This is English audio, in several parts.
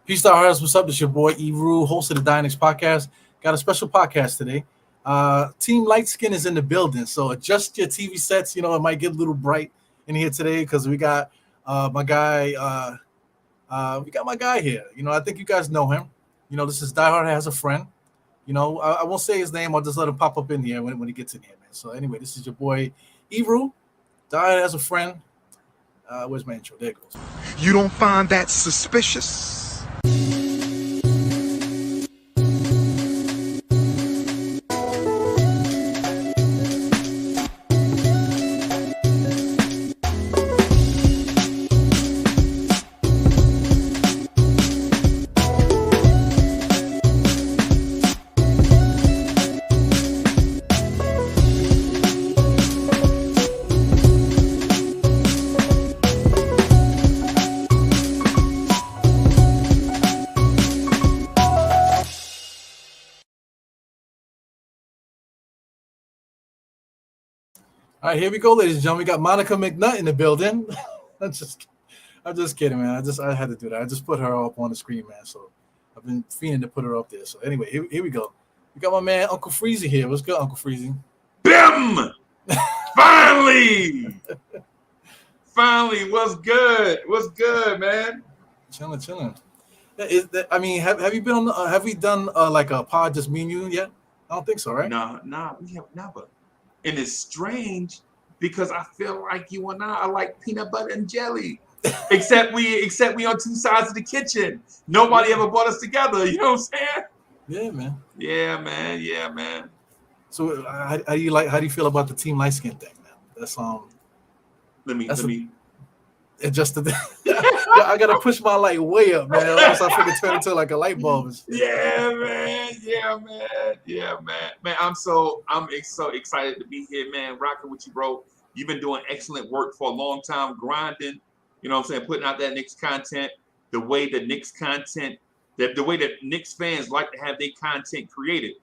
Peace out, hearts. What's up? This your boy Eru, host of the Diehard podcast. Got a special podcast today. Team Light Skin is in the building, so adjust your TV sets. It might get a little bright in here today because we got my guy. We got my guy here. I think you guys know him. This is Diehard has a friend. I won't say his name. I'll just let him pop up in here when he gets in here, man. So anyway, this is your boy Eru. Diehard has a friend. Where's my intro? There it goes. You don't find that suspicious? All right, here we go, ladies and gentlemen. We got Monica McNutt in the building. I'm just kidding, man. I had to do that. I just put her up on the screen, man. So I've been fiending to put her up there. So anyway, here we go. We got my man Uncle Freezie here. What's good, Uncle Freezie? Bim! Finally! Finally, what's good? What's good, man? Chilling. Have you been on? Have we done like a pod just me and you yet? I don't think so, right? Nah, we have never. And it's strange because I feel like you and I are like peanut butter and jelly. except we on two sides of the kitchen. Nobody ever brought us together. You know what I'm saying? Yeah, man. Yeah, man. So how do you feel about the Team Light Skin thing, man? That's Let me. It just I gotta push my light way up, man. Else I freaking turn into like a light bulb. Yeah, man. Man, I'm so excited to be here, man. Rocking with you, bro. You've been doing excellent work for a long time, grinding. You know what I'm saying? Putting out that Knicks content, the way that Knicks fans like to have their content created.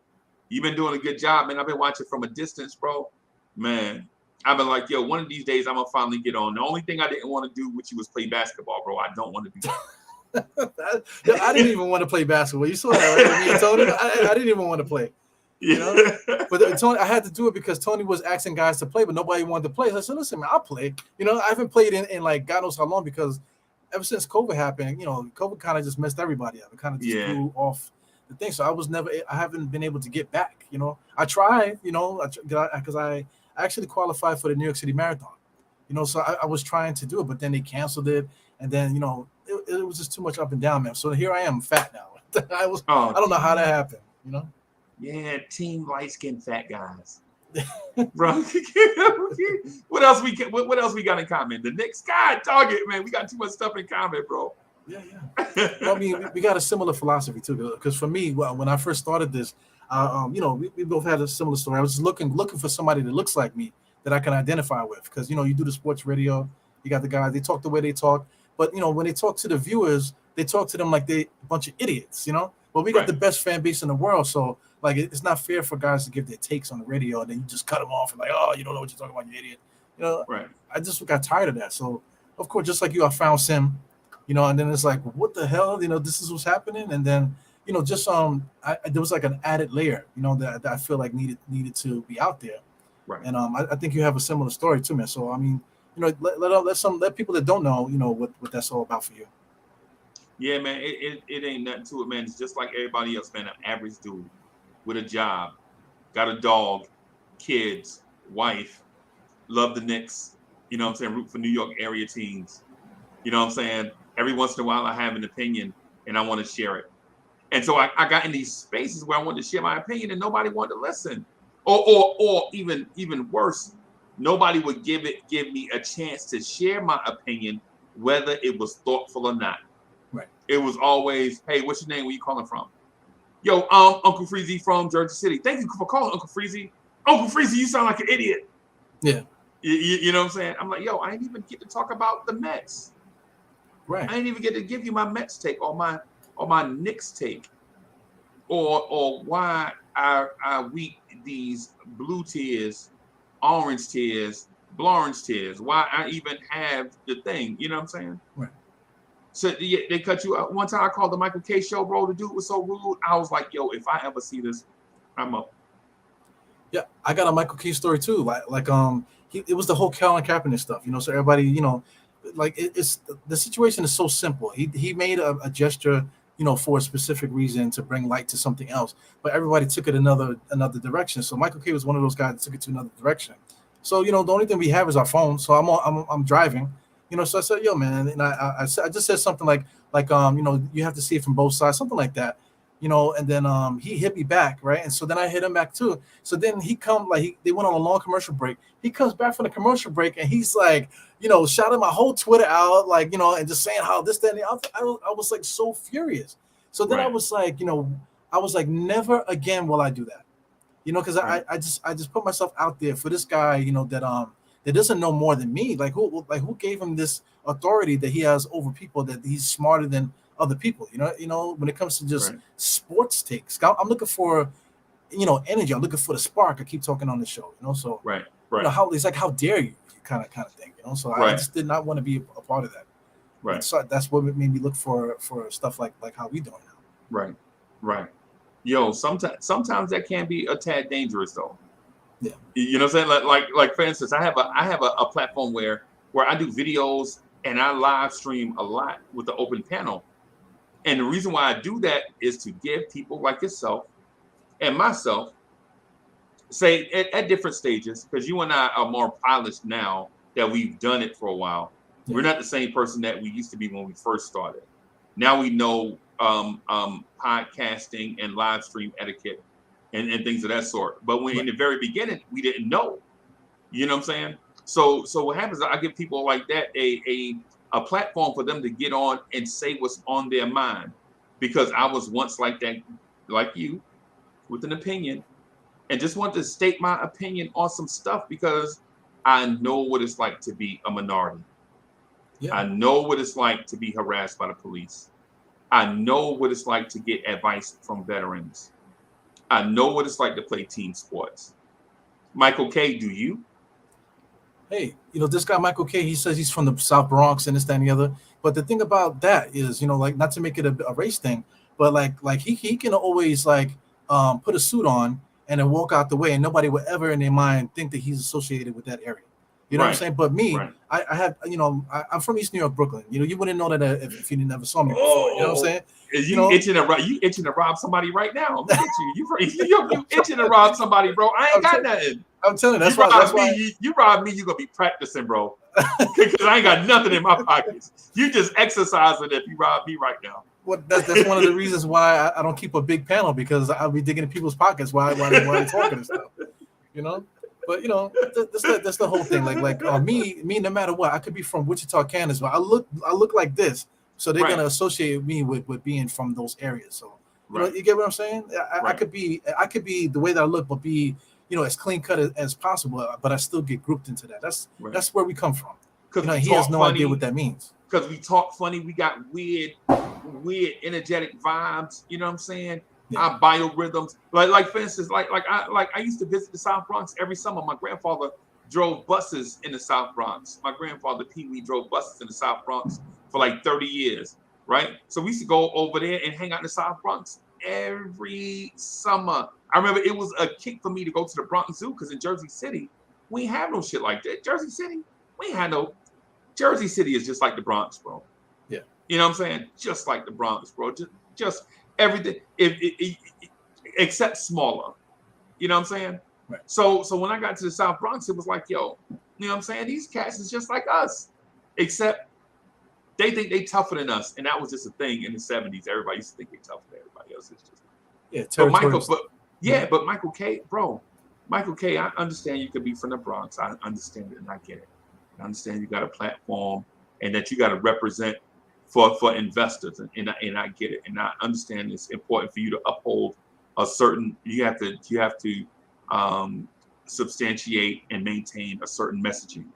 You've been doing a good job, man. I've been watching from a distance, bro. Man, I've been like, yo, one of these days I'm gonna finally get on. The only thing I didn't want to do with you was play basketball, bro. I don't want to do that. I didn't even want to play basketball. You saw that, right? Me and Tony. I didn't even want to play. But Tony, I had to do it because Tony was asking guys to play, but nobody wanted to play. So I said, listen, man, I'll play. I haven't played in like God knows how long because ever since COVID happened, COVID kind of just messed everybody up. It kind of just threw off the thing. So I haven't been able to get back. I tried, because I actually qualified for the New York City Marathon. So I was trying to do it, but then they canceled it. And then, it was just too much up and down, man. So here I am, fat now. I don't know how that happened, Yeah, Team Light Skin Fat Guys. Bro, what else we got in common? The Knicks guy target, man. We got too much stuff in common, bro. Yeah. Well, I mean, we got a similar philosophy too. Because for me, when I first started this, we both had a similar story. I was just looking for somebody that looks like me that I can identify with. Because you do the sports radio, you got the guys. They talk the way they talk, but when they talk to the viewers, they talk to them like they a bunch of idiots. But we got the best fan base in the world, so like it's not fair for guys to give their takes on the radio and then you just cut them off and like, oh, you don't know what you're talking about, you idiot. Right. I just got tired of that. So of course, just like you, I found Sim, and then it's like, what the hell, this is what's happening, and then just there was like an added layer, that I feel like needed to be out there, right? And I think you have a similar story too, man. So I mean, let people that don't know, what that's all about for you. Yeah, man, it ain't nothing to it, man. It's just like everybody else, man. An average dude with a job, got a dog, kids, wife, love the Knicks, root for New York area teams. Every once in a while I have an opinion and I want to share it. And so I got in these spaces where I wanted to share my opinion and nobody wanted to listen. Or even worse, nobody would give me a chance to share my opinion, whether it was thoughtful or not. Right. It was always, hey, what's your name? Where you calling from? Yo, Uncle Freezie from Jersey City. Thank you for calling, Uncle Freezie. Uncle Freezie, you sound like an idiot. Yeah. You know what I'm saying? I'm like, yo, I ain't even get to talk about the Mets. Right. I ain't even get to give you my Mets take or my Knicks take, or why I weep these blue tears, orange tears, Blorange tears. Why I even have the thing. You know what I'm saying? Right. So they cut you out. One time I called the Michael K show, bro. The dude was so rude. I was like, yo, if I ever see this, I'm up. Yeah, I got a Michael K story too. It was the whole Colin Kaepernick stuff, you know. So everybody, you know, like it's the situation is so simple. He made a gesture, you know, for a specific reason to bring light to something else, but everybody took it another direction. So Michael K was one of those guys that took it to another direction. So you know, the only thing we have is our phone. So I'm driving, you know. So I said, yo, man, and I just said something like you know, you have to see it from both sides, something like that. You know, and then he hit me back, right? And so then I hit him back too. So then they went on a long commercial break. He comes back from the commercial break and he's like, you know, shouting my whole Twitter out, like, you know, and just saying how this, that, and the other. I was like so furious. So then I was like, you know, I was like, never again will I do that. You know, because I just put myself out there for this guy, you know, that doesn't know more than me. Like who gave him this authority that he has over people, that he's smarter than other people, you know, when it comes to just sports takes. I'm looking for, you know, energy. I'm looking for the spark. I keep talking on the show, you know, so right. You know, how dare you kind of thing, you know. So I just did not want to be a part of that. Right. And so that's what made me look for stuff like how we doing now. Right. Yo, sometimes that can be a tad dangerous though. Yeah. You know what I'm saying? Like for instance, I have a platform where I do videos and I live stream a lot with the open panel. And the reason why I do that is to give people like yourself and myself, say at different stages, because you and I are more polished now that we've done it for a while. Yeah. We're not the same person that we used to be when we first started. Now we know podcasting and live stream etiquette and things of that sort. But when in the very beginning, we didn't know. You know what I'm saying? So what happens is I give people like that a platform for them to get on and say what's on their mind, because I was once like that, like you, with an opinion, and just want to state my opinion on some stuff because I know what it's like to be a minority. Yeah. I know what it's like to be harassed by the police. I know what it's like to get advice from veterans. I know what it's like to play team sports. Michael K., do you? Hey, you know, this guy, Michael K., he says he's from the South Bronx and this, that, and the other. But the thing about that is, you know, like, not to make it a race thing, but like he can always put a suit on and then walk out the way, and nobody would ever in their mind think that he's associated with that area. You know what I'm saying? But me, I have, you know, I'm from East New York, Brooklyn. You know, you wouldn't know that if you never saw me before. You know what I'm saying? You itching to rob somebody right now. Look at you. You itching to rob somebody, bro. I ain't got nothing. I'm telling you, that's why you rob me, you're gonna be practicing, bro. Because I ain't got nothing in my pockets. You just exercising if you rob me right now. Well, that's one of the reasons why I don't keep a big panel, because I'll be digging in people's pockets while they're talking and stuff. You know? But you know, that's the whole thing. Me, no matter what, I could be from Wichita, Kansas, but I look like this, so they're gonna associate me with being from those areas. So you know, you get what I'm saying? I could be the way that I look, but be, you know, as clean cut as possible, but I still get grouped into that. That's where we come from. Because, you know, he has no idea what that means. Because we talk funny, we got weird, energetic vibes. You know what I'm saying? Yeah. Our biorhythms, like for instance, like I used to visit the South Bronx every summer. My grandfather drove buses in the South Bronx. My grandfather Pee Wee drove buses in the South Bronx for like 30 years, right? So we used to go over there and hang out in the South Bronx every summer. I remember it was a kick for me to go to the Bronx Zoo, because in Jersey City, we ain't have no shit like that. Jersey City is just like the Bronx, bro. Yeah. You know what I'm saying? Just like the Bronx, bro. Just everything, except smaller. You know what I'm saying? Right. So when I got to the South Bronx, it was like, yo, you know what I'm saying? These cats is just like us, except they think they tougher than us, and that was just a thing in the 70s. Everybody used to think they tougher than everybody else. It's just but Michael K., bro, Michael K., I understand you could be from the Bronx. I understand it, and I get it. I understand you got a platform and that you got to represent for investors, and I get it, and I understand it's important for you to uphold a certain. You have to substantiate and maintain a certain messaging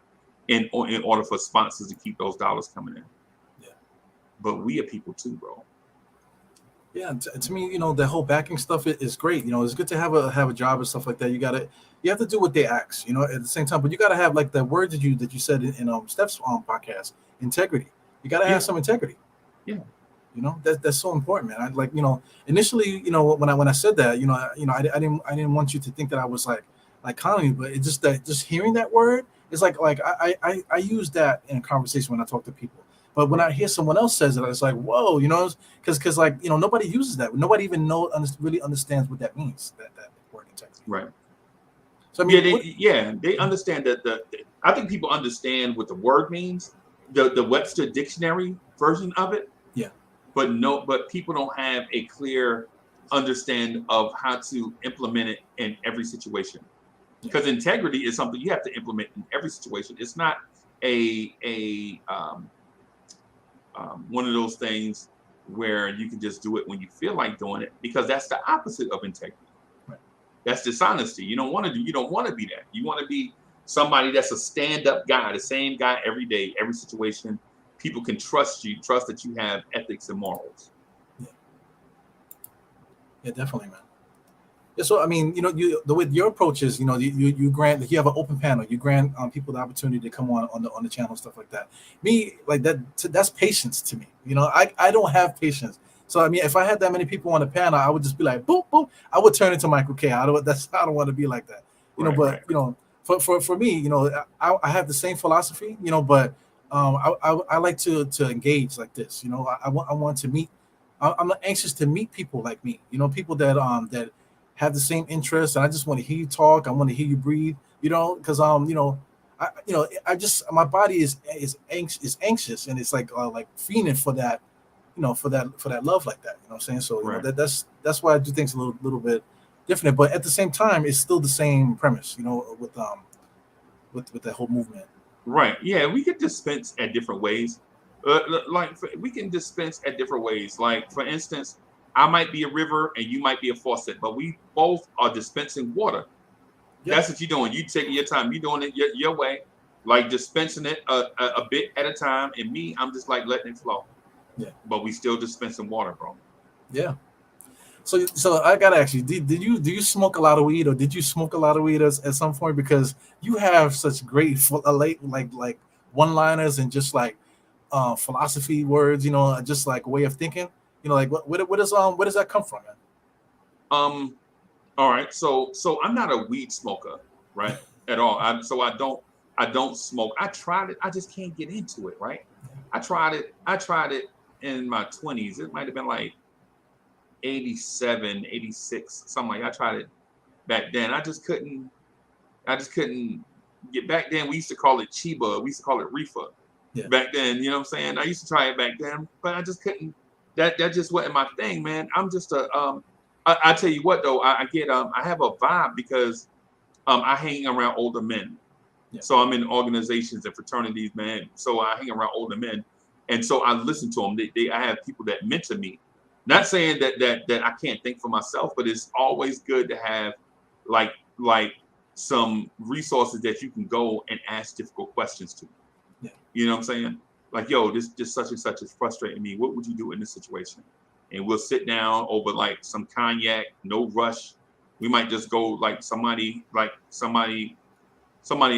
in order for sponsors to keep those dollars coming in. Yeah, but we are people too, bro. Yeah, to me, you know, the whole backing stuff is great. You know, it's good to have a job and stuff like that. You have to do what they ask, you know, at the same time, but you got to have, like the word that you said in Steph's podcast, integrity. You got to have some integrity. Yeah. You know, that's so important, man. I like, you know, initially, you know, when I said that, I didn't want you to think that I was like calling you, but it's just that just hearing that word is like I use that in conversation when I talk to people. But when I hear someone else says it, it's like, whoa, you know, because like, you know, nobody uses that. Nobody even really understands what that means. That word integrity. Right. So I mean, they understand that I think people understand what the word means, the Webster dictionary version of it. Yeah. But people don't have a clear understanding of how to implement it in every situation. Because integrity is something you have to implement in every situation. It's not one of those things where you can just do it when you feel like doing it, because that's the opposite of integrity. Right. That's dishonesty. You don't want to be that. You want to be somebody that's a stand-up guy, the same guy every day, every situation. People can trust that you have ethics and morals. Yeah, definitely, man. Yeah, so I mean, you know, the way your approach is, you know, you have an open panel, you grant people the opportunity to come on the channel, stuff like that. Me, like that's patience to me. You know, I don't have patience. So I mean, if I had that many people on the panel, I would just be like, boom, boom. I would turn into Michael K. I don't want to be like that. You know, but you know, for me, you know, I have the same philosophy, you know, but I like to engage like this. You know, I want to meet. I'm anxious to meet people like me. You know, people that have the same interests, and I just want to hear you talk. I want to hear you breathe. You know, because I just my body is anxious, and it's like fiending for that, you know, for that love like that. You know what I'm saying? So you know, that's why I do things a little bit different, but at the same time, it's still the same premise. You know, with that whole movement. Right. Yeah, we could dispense at different ways. We can dispense at different ways. Like, for instance, I might be a river and you might be a faucet, but we both are dispensing water. Yeah. That's what you're doing. You taking your time. You're doing it your way, like dispensing it a bit at a time. And me, I'm just like letting it flow. Yeah. But we still dispensing water, bro. Yeah. So I gotta ask you, do you smoke a lot of weed, or did you smoke a lot of weed at some point? Because you have such great like one-liners and just like philosophy words, you know, just like way of thinking. You know, like where does that come from, man? All right. So I'm not a weed smoker, right? At all. I don't smoke. I tried it. I just can't get into it, right? I tried it in my 20s. It might have been like 87, 86, something like that. I tried it back then. I just couldn't get. Back then we used to call it Chiba. We used to call it reefer. Yeah. Back then, you know what I'm saying? I used to try it back then, but I just couldn't. That just wasn't my thing, man. I'm just I tell you what though, I have a vibe because I hang around older men. Yeah. So I'm in organizations and fraternities, man. So I hang around older men, and so I listen to them. I have people that mentor me. Not saying that I can't think for myself, but it's always good to have like some resources that you can go and ask difficult questions to. Yeah. You know what I'm saying? Like, yo, this such and such is frustrating me. What would you do in this situation? And we'll sit down over like some cognac, no rush. We might just go like somebody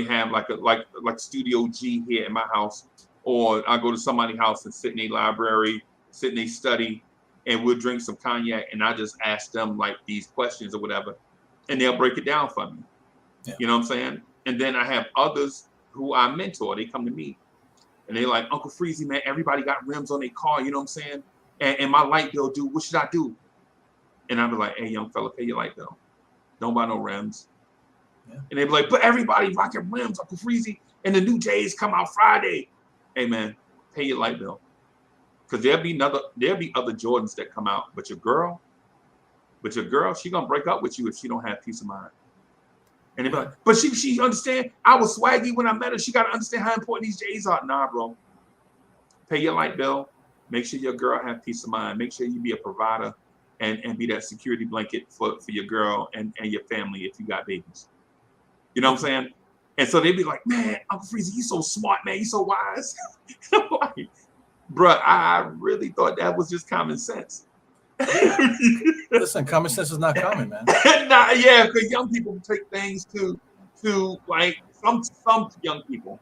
have like Studio G here in my house, or I go to somebody's house and sit in a library, sit in a study, and we'll drink some cognac, and I just ask them like these questions or whatever, and they'll break it down for me. Yeah. You know what I'm saying? And then I have others who I mentor. They come to me, and they're like, Uncle Freezie, man, everybody got rims on their car. You know what I'm saying? And my light bill due. What should I do? And I'll be like, hey, young fella, pay your light bill. Don't buy no rims. Yeah. And they be like, but everybody rocking rims, Uncle Freezie, and the new J's come out Friday. Hey, man, pay your light bill. Because there'll be other Jordans that come out, but your girl, she gonna break up with you if she don't have peace of mind. And they be like, but she understand. I was swaggy when I met her. She gotta understand how important these J's are. Nah, bro. Pay your light bill. Make sure your girl have peace of mind. Make sure you be a provider and be that security blanket for your girl and your family if you got babies. You know what I'm saying? And so they'd be like, man, Uncle Freezie, you so smart, man. You so wise. Like, bruh, I really thought that was just common sense. Listen, common sense is not common, man. Nah, yeah, because young people take things to like some young people.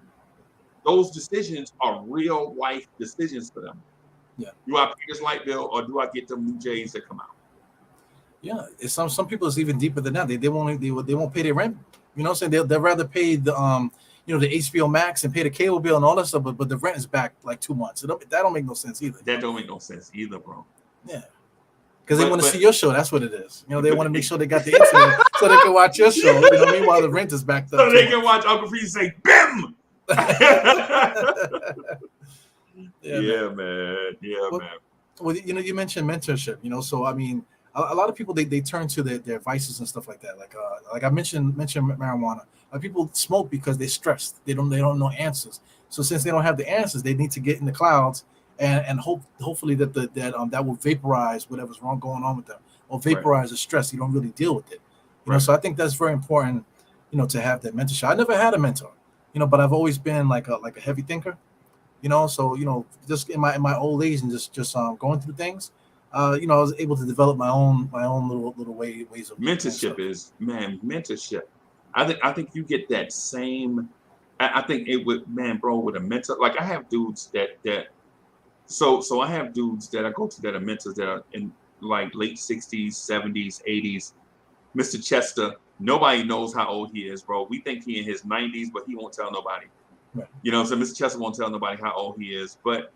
Those decisions are real life decisions for them. Yeah. Do I pay this light bill or do I get them new J's that come out? Yeah, it's some people it's even deeper than that. They won't pay their rent. You know what I'm saying? They'll rather pay the the HBO Max and pay the cable bill and all that stuff, but the rent is back like 2 months. That don't make no sense either. That don't make no sense either, bro. Yeah. Because they want to see your show. That's what it is. They want to make sure they got the internet so they can watch your show. Meanwhile the rent is backed up. So they can watch Uncle Freezie say "Bim." Yeah, man. Well, you mentioned mentorship. So I mean, a lot of people they turn to their vices and stuff like that. Like I mentioned marijuana. People smoke because they're stressed. They don't know answers. So since they don't have the answers, they need to get in the clouds and hopefully that will vaporize whatever's wrong going on with them, or vaporize the stress. You don't really deal with it. So I think that's very important. To have that mentorship. I never had a mentor. But I've always been like a heavy thinker. So just in my old age and just going through things, I was able to develop my own little ways of mentorship. Mentorship. I think you get that same. I think it would, man, bro, with a mentor. Like I have dudes that. So I have dudes that I go to that are mentors that are in like late 60s, 70s, 80s. Mr. Chester, nobody knows how old he is, bro. We think he in his 90s, but he won't tell nobody. Right. So Mr. Chester won't tell nobody how old he is, but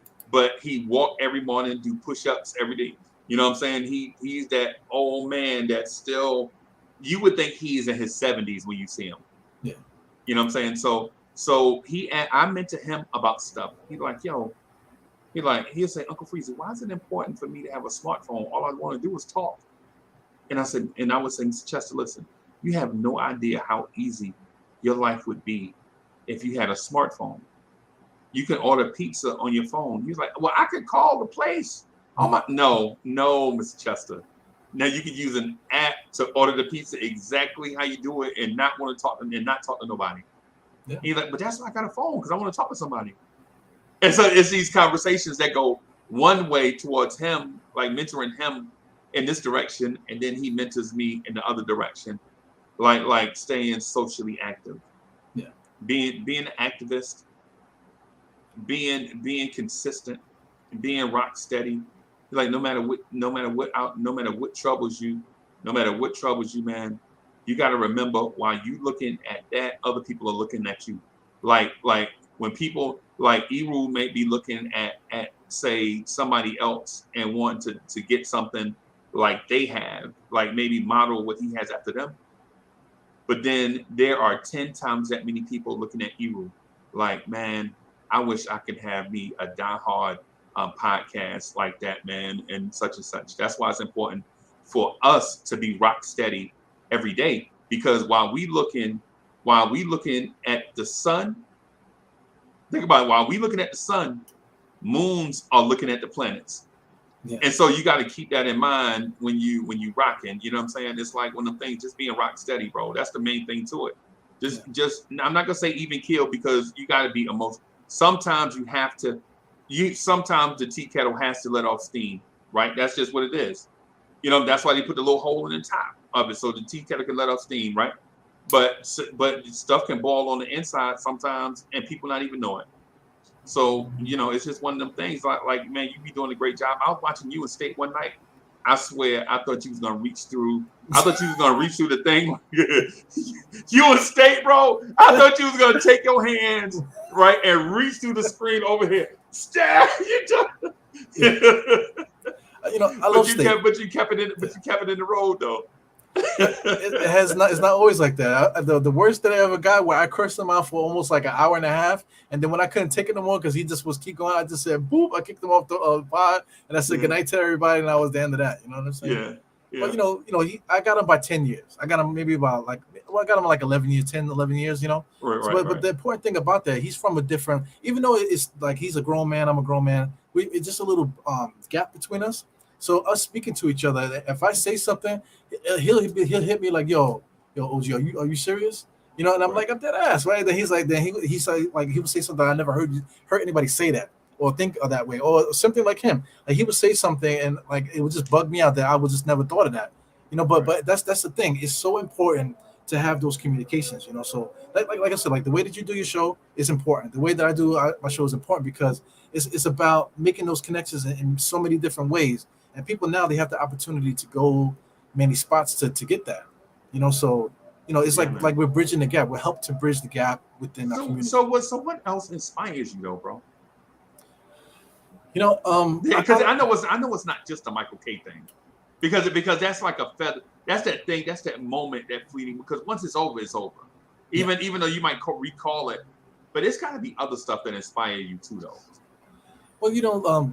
he walk every morning, do push-ups every day. You know what I'm saying? He's that old man that still, you would think he's in his 70s when you see him. Yeah. You know what I'm saying? So I mentor him about stuff. He's like, he'll say, Uncle Freezie, why is it important for me to have a smartphone? All I want to do is talk. And I would say, Mr. Chester, listen, you have no idea how easy your life would be if you had a smartphone. You can order pizza on your phone. He's like, well, I could call the place. No, Mr. Chester. Now you can use an app to order the pizza exactly how you do it and not want to talk and not talk to nobody. Yeah. He's like, but that's why I got a phone, because I want to talk to somebody. And so it's these conversations that go one way towards him, like mentoring him in this direction, and then he mentors me in the other direction, like staying socially active. Yeah, being an activist, being consistent, being rock steady. Like no matter what troubles you, man, you got to remember while you looking at that, other people are looking at you. Like when people like Eru may be looking at say somebody else and want to get something like they have, like maybe model what he has after them. But then there are 10 times that many people looking at Eru like, man, I wish I could have me a Diehard podcast like that, man, and such. That's why it's important for us to be rock steady every day, because while we looking at the sun, think about it, while we looking at the sun, moons are looking at the planets. Yeah. And so you got to keep that in mind when you rocking. You know what I'm saying? It's like one of them things, just being rock steady, bro. That's the main thing to it. Just I'm not gonna say even kill, because you got to be emotional. Sometimes you have to. Sometimes the tea kettle has to let off steam, right? That's just what it is. That's why they put the little hole in the top of it, so the tea kettle can let off steam, right? But stuff can boil on the inside sometimes, and people not even know it. So, it's just one of them things. Like, man, you be doing a great job. I was watching you in State one night. I swear, I thought you was gonna reach through. I thought you was gonna reach through the thing. You in State, bro. I thought you was gonna take your hands right and reach through the screen over here. Stab you. I love State. But you kept it in the road though. It's not always like that. The worst that I ever got, where I cursed him out for almost like an hour and a half, and then when I couldn't take it no more because he just was keep going, I just said boop. I kicked him off the pod, and I said good night to everybody, and that was the end of that. You know what I'm saying? Yeah. But I got him by 10 years. I got him maybe about I got him like 11 years. Right. But the important thing about that, he's from a different. Even though it's like he's a grown man, I'm a grown man. It's just a little gap between us. So us speaking to each other, if I say something, he'll hit me like, yo, OG, are you serious? And I'm like, I'm dead ass, right? Then he's like, he said, like, he would say something I never heard anybody say that or think of that way, or something like him. Like he would say something and like it would just bug me out that I would just never thought of that, But that's the thing. It's so important to have those communications, you know. So like I said, like the way that you do your show is important. The way that I do my show is important because it's about making those connections in so many different ways. And people now, they have the opportunity to go many spots to get that, you know. So it's Yeah, like man. we're bridging the gap. We're helping to bridge the gap within our community. So what else inspires you though, bro? You know, Because I know it's not just a Michael K thing, because that's like a feather. That's that thing. That's that moment, that fleeting. Because once it's over, it's over. Even though you might recall it, but it's got to be other stuff that inspire you too, though. Well,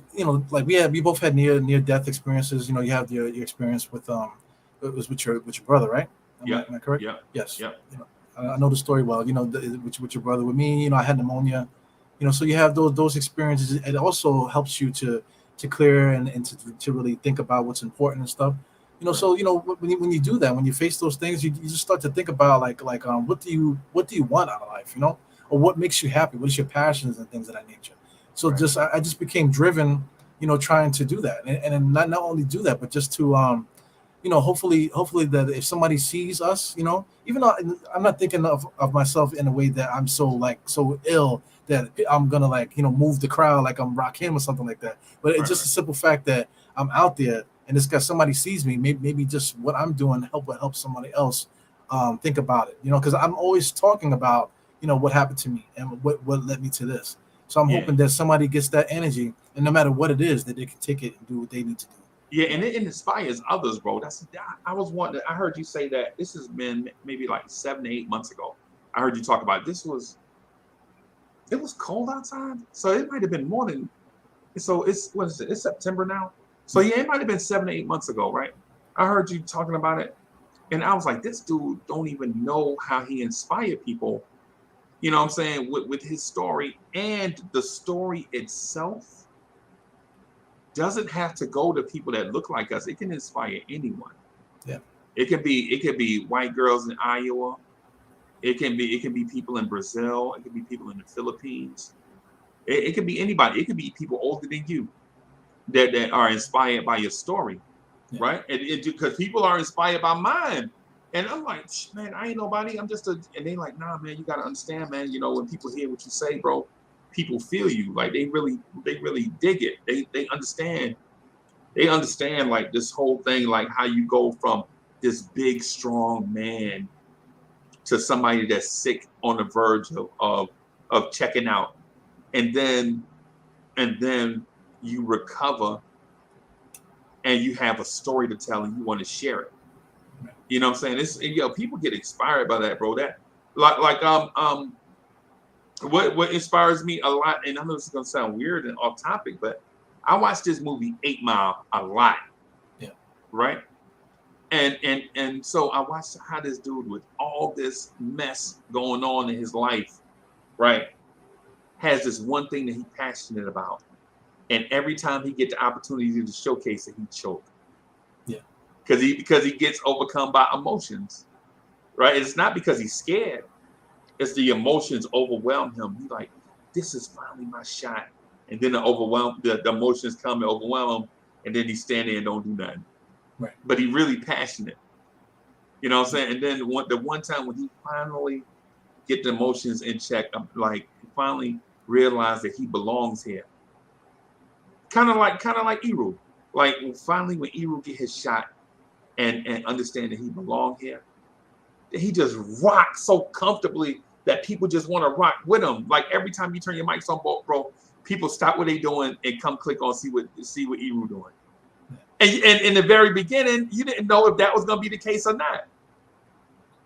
like we both had near death experiences. You know, you have your experience with it was with your brother, right? Am I correct? Yeah. Yes. Yeah. You know, I know the story well. You know, with your brother. With me, you know, I had pneumonia. You know, so you have those experiences. It also helps you to clear and to really think about what's important and stuff. You know, so when you do that, when you face those things, you just start to think about like what do you want out of life, you know, or what makes you happy, what is your passions and things of that nature. So I just became driven, you know, trying to do that, and not only do that, but just to hopefully that if somebody sees us, you know, even though I'm not thinking of myself in a way that I'm so ill that I'm gonna move the crowd like I'm Rakim or something like that. But it's just a simple fact that I'm out there and this guy, somebody sees me, maybe just what I'm doing will help somebody else think about it, you know, because I'm always talking about, you know, what happened to me and what led me to this. So I'm hoping that somebody gets that energy, and no matter what it is, that they can take it and do what they need to do. Yeah, and it inspires others, bro. I was wondering. I heard you say that this has been maybe like 7 to 8 months ago. I heard you talk about this was. It was cold outside, so it might have been more than. So it's what is it? It's September now. So yeah, it might have been 7 to 8 months ago, right? I heard you talking about it, and I was like, this dude don't even know how he inspired people. You know what I'm saying? With his story, and the story itself doesn't have to go to people that look like us. It can inspire anyone. Yeah. It could be white girls in Iowa. It can be people in Brazil. It could be people in the Philippines. It could be anybody. It could be people older than you that are inspired by your story, right? And because people are inspired by mine. And I'm like, man, I ain't nobody. I'm just and they like, nah, man, you gotta understand, man. You know, when people hear what you say, bro, people feel you. Like they really dig it. They understand. They understand like this whole thing, like how you go from this big, strong man to somebody that's sick on the verge of checking out. And then you recover and you have a story to tell and you want to share it. You know what I'm saying? People get inspired by that, bro. That what inspires me a lot, and I know this is gonna sound weird and off topic, but I watched this movie 8 Mile a lot. Yeah. Right? And so I watched how this dude with all this mess going on in his life, right, has this one thing that he's passionate about. And every time he gets the opportunity to showcase it, he chokes. Yeah. Because he gets overcome by emotions, right? It's not because he's scared. It's the emotions overwhelm him. He's like, this is finally my shot. And then the emotions come and overwhelm him, and then he's standing and don't do nothing. Right. But he's really passionate. You know what I'm saying? And then the one time when he finally get the emotions in check, like he finally realized that he belongs here. Kind of like Eru. Like finally when Eru get his shot and understand that he belongs here, he just rocks so comfortably that people just want to rock with him. Like every time you turn your mics on, bro, people stop what they doing and come click on see what Eru doing. And in the very beginning, you didn't know if that was gonna be the case or not.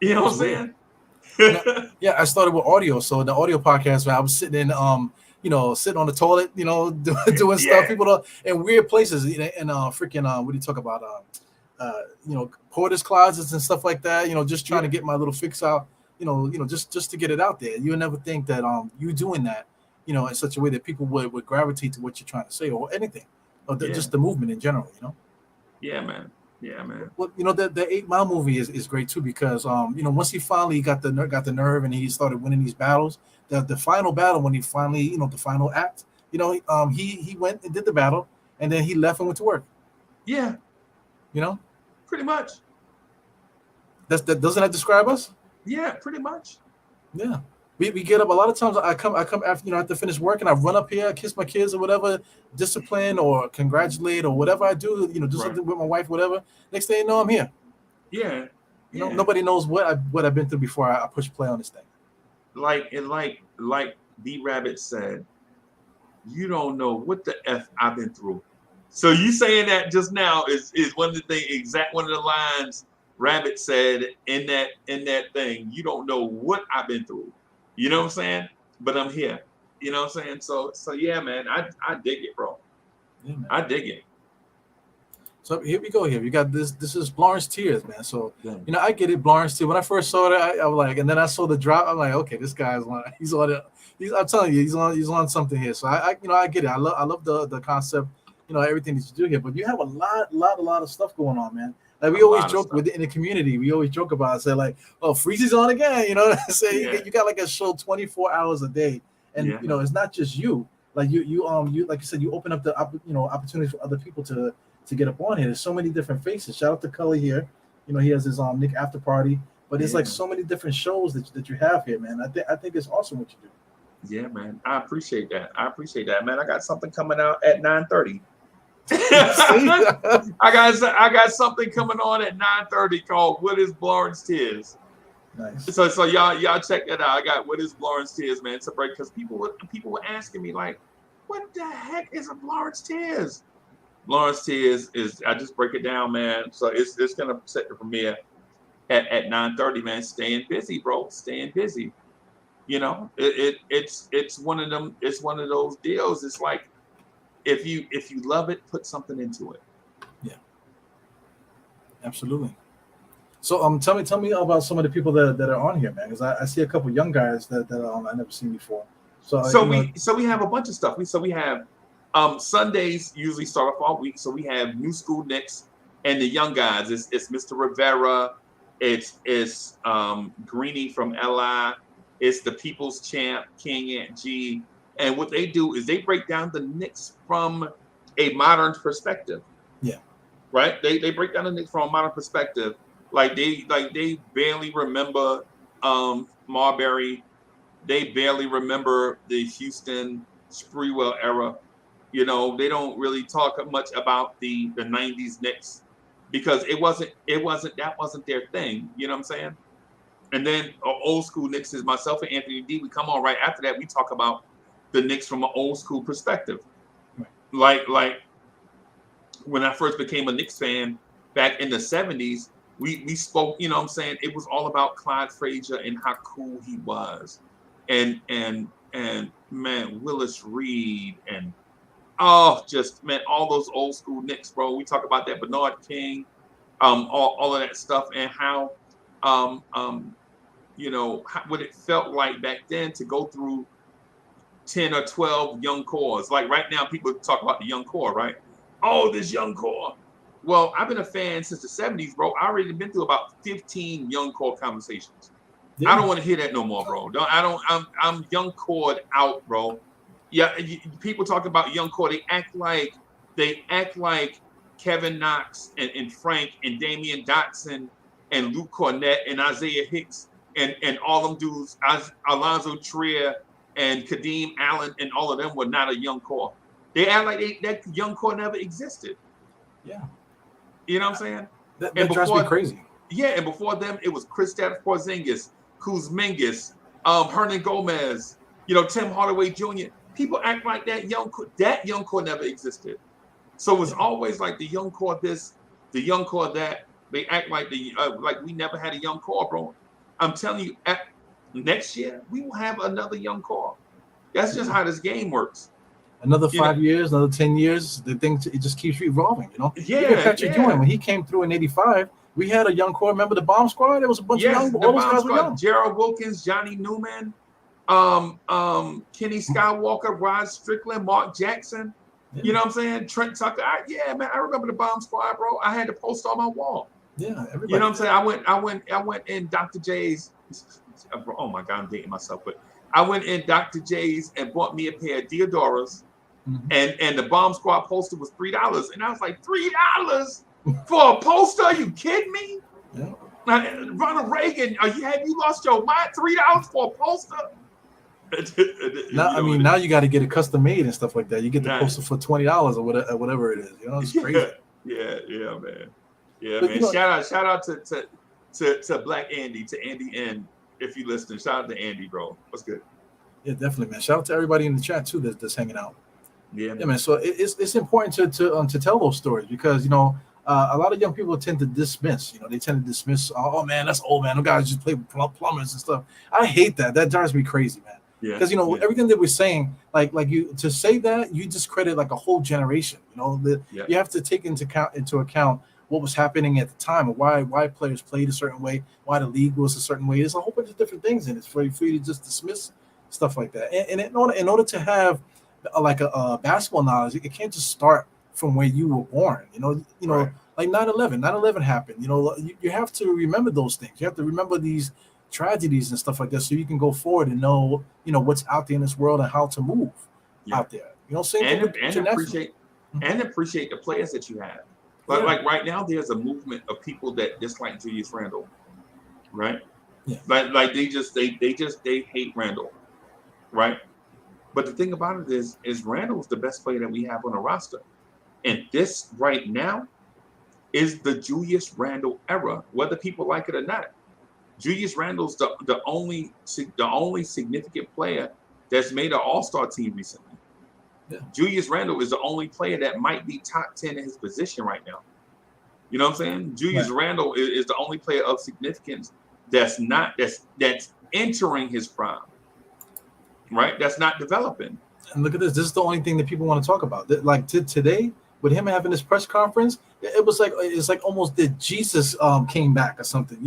You know what I'm saying? Yeah, I started with audio. So the audio podcast, man, I was sitting in sitting on the toilet, you know, doing stuff. People don't in weird places, and freaking what do you talk about? Porter's closets and stuff like that. You know, just trying to get my little fix out. You know, just to get it out there. You would never think that you doing that, you know, in such a way that people would gravitate to what you're trying to say or anything, or just the movement in general. You know. Yeah, man. Yeah, man. Well, you know, the 8 Mile movie is great too because once he finally got the nerve and he started winning these battles, the final battle when he finally the final act, he went and did the battle and then he left and went to work. Yeah. You know, pretty much. Doesn't that describe us? Yeah, pretty much. Yeah. We get up a lot of times. I come after I have to finish work and I run up here, kiss my kids or whatever, discipline or congratulate or whatever I do. Do something with my wife, whatever. Next thing you know, I'm here. Yeah. Nobody knows what I've been through before I push play on this thing. Like B Rabbit said, you don't know what the F I've been through. So you saying that just now is one of the things, one of the lines Rabbit said in that thing. You don't know what I've been through. You know what I'm saying? But I'm here. You know what I'm saying? So yeah, man, I dig it, bro. Yeah, man. I dig it. So here we go. Here we got this. This is Blorange Tears, man. So I get it, Blorange Tears. When I first saw it, I was like, and then I saw the drop. I'm like, okay, this guy's on. He's on it. I'm telling you, he's on something here. So I get it. I love the concept. Everything that you do here. But you have a lot of stuff going on, man. Like we always joke in the community. We always joke about it. Say like, oh, Freezie's on again. Say you got like a show 24 hours a day, and it's not just you. Like you like you said, you open up the opportunities for other people to get up on here. There's so many different faces. Shout out to Cully here. He has his Nick after party, but it's like so many different shows that you have here, man. I think it's awesome what you do. Yeah, man. I appreciate that. Man. I got something coming out at 9:30. I got something coming on at 9:30 called What is Blorange Tears? Nice. So y'all check that out. I got What is Blorange Tears, man. It's a break because people were asking me like, what the heck is a Blorange Tears? Blorange Tears is, I just break it down, man. So it's gonna set the premiere at 9:30, man. Staying busy, bro. Staying busy. It's one of them. It's one of those deals. It's like if you love it, put something into it. Yeah, absolutely. So tell me about some of the people that are on here, man. Because I see a couple young guys that I never seen before. So we have a bunch of stuff. We have Sundays usually start off all week. So we have New School Knicks and the young guys. It's Mr. Rivera. It's Greenie from LI. It's the People's Champ, King Ant G. And what they do is they break down the Knicks from a modern perspective. Yeah. Right? They break down the Knicks from a modern perspective. Like they barely remember Marbury. They barely remember the Houston Sprewell era. They don't really talk much about the 90s Knicks because that wasn't their thing. You know what I'm saying? And then old school Knicks is myself and Anthony D. We come on right after that. We talk about the Knicks from an old school perspective. Right. Like when I first became a Knicks fan back in the 70s, we spoke, you know what I'm saying? It was all about Clyde Frazier and how cool he was. And man, Willis Reed and all those old school Knicks, bro. We talk about that Bernard King, all of that stuff and how what it felt like back then to go through 10 or 12 young cores. Like right now, people talk about the young core, right? Oh, this young core. Well, I've been a fan since the 70s, bro. I already been through about 15 young core conversations. Yeah. I don't want to hear that no more, bro. I'm young cored out, bro. Yeah, people talk about young core. They act like Kevin Knox and Frank and Damian Dotson and Luke Cornett and Isaiah Hicks and all them dudes, Alonzo Trier and Kadeem Allen and all of them were not a young core. They act like that young core never existed. Yeah. You know what I'm saying? That drives me crazy. Yeah, and before them, it was Kristaps Porzingis, Kuzmingas, Hernan Gomez, Tim Hardaway Jr. People act like that young core never existed. So it was always like the young core this, the young core that. They act like like we never had a young core, bro. I'm telling you, next year we will have another young core. That's just how this game works. Another 5 years, another 10 years, the thing it just keeps evolving, Yeah. Even Patrick Ewing, when he came through in '85, we had a young core. Remember the Bomb Squad? There was a bunch of young. All those guys were young. Gerald Wilkins, Johnny Newman, Kenny Skywalker, Rod Strickland, Mark Jackson. Yeah. You know what I'm saying? Trent Tucker. Man, I remember the Bomb Squad, bro. I had to post on my wall. Yeah, everybody. You know what I'm saying? I went in Dr. J's. Oh my God, I'm dating myself, but I went in Dr. J's and bought me a pair of Diodoras, and the Bomb Squad poster was $3, and I was like, $3 for a poster? Are you kidding me? Yeah. Ronald Reagan, have you lost your mind? $3 for a poster? Now you got to get it custom made and stuff like that. You get the poster for $20 or whatever it is. You know, it's crazy. Yeah, man. Yeah, man. Shout out to Black Andy, to Andy N. If you listen, shout out to Andy, bro. What's good? Yeah, definitely, man. Shout out to everybody in the chat too that's hanging out. Yeah, man. So it's important to tell those stories because a lot of young people tend to dismiss. They tend to dismiss. Oh man, that's old, man. Them guys just play plumbers and stuff. I hate that. That drives me crazy, man. Yeah. Because everything that we're saying, like you to say that, you discredit like a whole generation. You have to take into account what was happening at the time, and why players played a certain way, why the league was a certain way. There's a whole bunch of different things in it for you to just dismiss stuff like that. And in order to have a basketball knowledge, it can't just start from where you were born. Right. Like 9/11 happened. You have to remember those things. You have to remember these tragedies and stuff like that, so you can go forward and know what's out there in this world and how to move out there. Same thing with and appreciate the players that you have. Like right now, there's a movement of people that dislike Julius Randle, right? Yeah. Like they hate Randle, right? But the thing about it is Randle's the best player that we have on the roster, and this right now is the Julius Randle era, whether people like it or not. Julius Randle's the only significant player that's made an All-Star team recently. Yeah. Julius Randle is the only player that might be top 10 in his position right now. You know what I'm saying? Julius Randle is the only player of significance that's entering his prime. Right? That's not developing. And look at this. This is the only thing that people want to talk about. Like today, with him having this press conference, it's like almost that Jesus came back or something.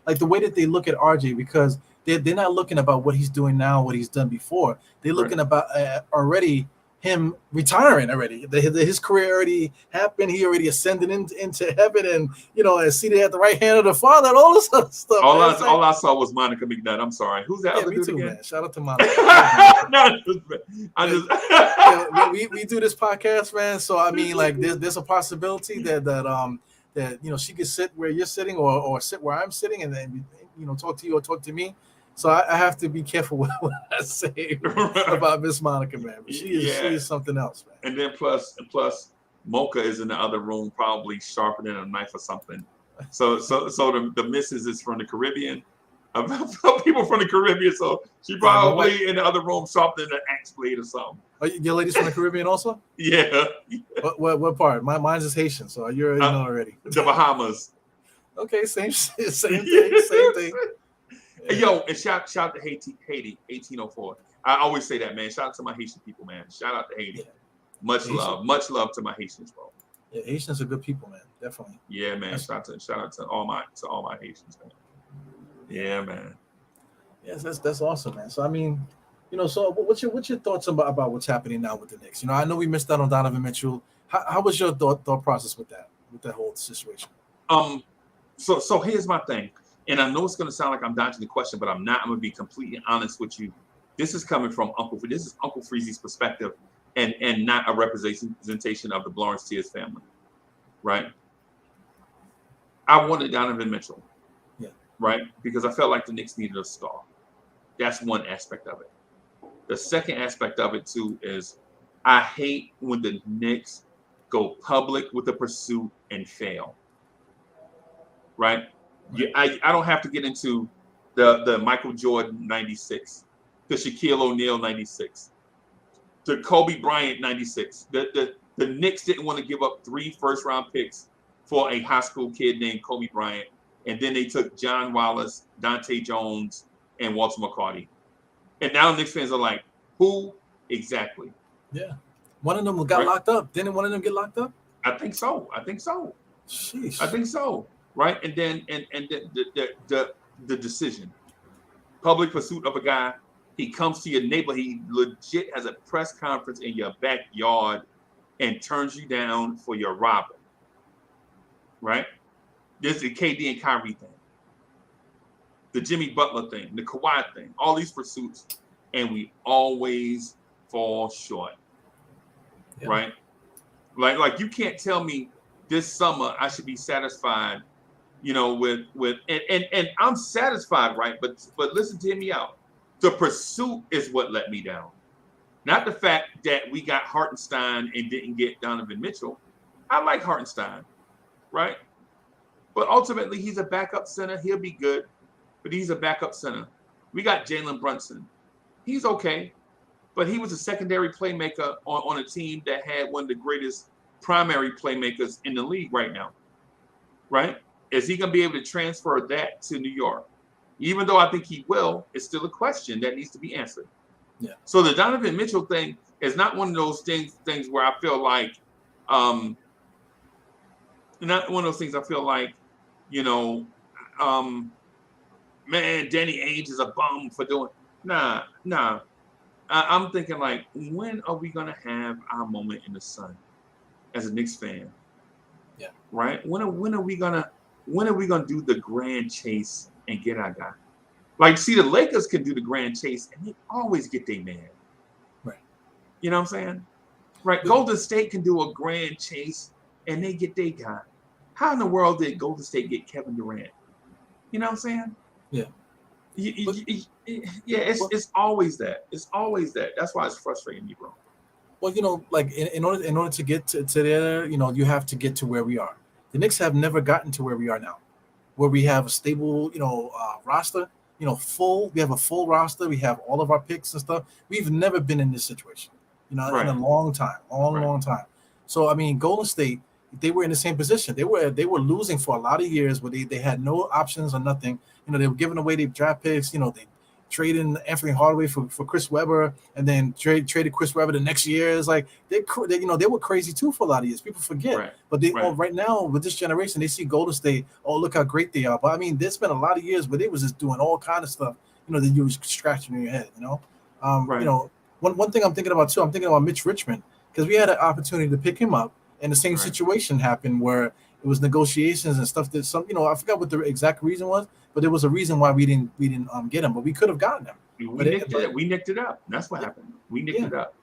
Like the way that they look at RJ, because they're not looking about what he's doing now, what he's done before. They're looking about already him retiring already. His career already happened. He already ascended into heaven, and seated at the right hand of the Father, and all this other stuff. All I saw was Monica McNutt. I'm sorry. Who's that other dude again? Man. Shout out to Monica. We do this podcast, man. So I mean, like, there's a possibility that she could sit where you're sitting, or sit where I'm sitting, and then talk to you or talk to me. So I have to be careful what I say about Miss Monica, man. But she is something else, man. And then plus Mocha is in the other room, probably sharpening a knife or something. So the missus is from the Caribbean. People from the Caribbean, so she probably in the other room sharpening an axe blade or something. Are your ladies from the Caribbean also? Yeah. What part? Mine's is Haitian, so you already know already. The Bahamas. Okay, same thing. Hey, yo, and shout out to Haiti, 1804. I always say that, man. Shout out to my Haitian people, man. Shout out to Haiti. Yeah. Much love to my Haitians, bro. Yeah, Haitians are good people, man. Definitely. Yeah, man. Shout out to all my Haitians, man. Yeah, man. Yes, that's awesome, man. So I mean, so what's your thoughts about what's happening now with the Knicks? I know we missed out on Donovan Mitchell. How was your thought process with that whole situation? So here's my thing. And I know it's going to sound like I'm dodging the question, but I'm not. I'm going to be completely honest with you. This is coming from This is Uncle Freezie's perspective, and not a representation of the Blorange Tears family, right? I wanted Donovan Mitchell, right? Because I felt like the Knicks needed a star. That's one aspect of it. The second aspect of it too is I hate when the Knicks go public with the pursuit and fail, right? I don't have to get into the Michael Jordan 96, the Shaquille O'Neal 96, the Kobe Bryant 96. The Knicks didn't want to give up 3 first-round picks for a high school kid named Kobe Bryant, and then they took John Wallace, Dante Jones, and Walter McCarty. And now Knicks fans are like, who exactly? Yeah. One of them got locked up. Didn't one of them get locked up? I think so. Sheesh. I think so. Right, and then the decision, public pursuit of a guy. He comes to your neighbor. He legit has a press conference in your backyard and turns you down for your robber. Right, this is the KD and Kyrie thing, the Jimmy Butler thing, the Kawhi thing. All these pursuits, and we always fall short. Yeah. Right, like you can't tell me this summer I should be satisfied you know, with and I'm satisfied, right? But listen to me out. The pursuit is what let me down. Not the fact that we got Hartenstein and didn't get Donovan Mitchell. I like Hartenstein, right? But ultimately, he's a backup center. He'll be good, but he's a backup center. We got Jalen Brunson. He's okay, but he was a secondary playmaker on a team that had one of the greatest primary playmakers in the league right now, right? Is he going to be able to transfer that to New York? Even though I think he will, it's still a question that needs to be answered. Yeah. So the Donovan Mitchell thing is not one of those things where I feel like, not one of those things I feel like, you know, man, Danny Ainge is a bum for doing. Nah. I'm thinking like, when are we gonna have our moment in the sun as a Knicks fan? Yeah. Right. When are we gonna do the grand chase and get our guy? Like, see, the Lakers can do the grand chase and they always get their man. Right. You know what I'm saying? Right. Golden State can do a grand chase and they get their guy. How in the world did Golden State get Kevin Durant? You know what I'm saying? Yeah. It's always that. It's always that. That's why it's frustrating me, bro. Well, you know, like in order to get to there, you know, you have to get to where we are. The Knicks have never gotten to where we are now, where we have a stable, you know, roster. You know, we have a full roster. We have all of our picks and stuff. We've never been in this situation, you know, in a long time, long time. So, I mean, Golden State, they were in the same position. They were losing for a lot of years where they had no options or nothing. You know, they were giving away their draft picks. You know, they traded Anthony Hardaway for Chris Webber, and then traded Chris Webber the next year. It's like they were crazy too for a lot of years. People forget, but they right now with this generation, they see Golden State. Oh, look how great they are! But I mean, there's been a lot of years where they was just doing all kind of stuff. You know, that you was scratching in your head. You know, you know, one thing I'm thinking about too. I'm thinking about Mitch Richmond because we had an opportunity to pick him up, and the same situation happened where it was negotiations and stuff that I forgot what the exact reason was, but there was a reason why we didn't get him, but we could have gotten him. We nicked it up. That's what happened. We nicked it up.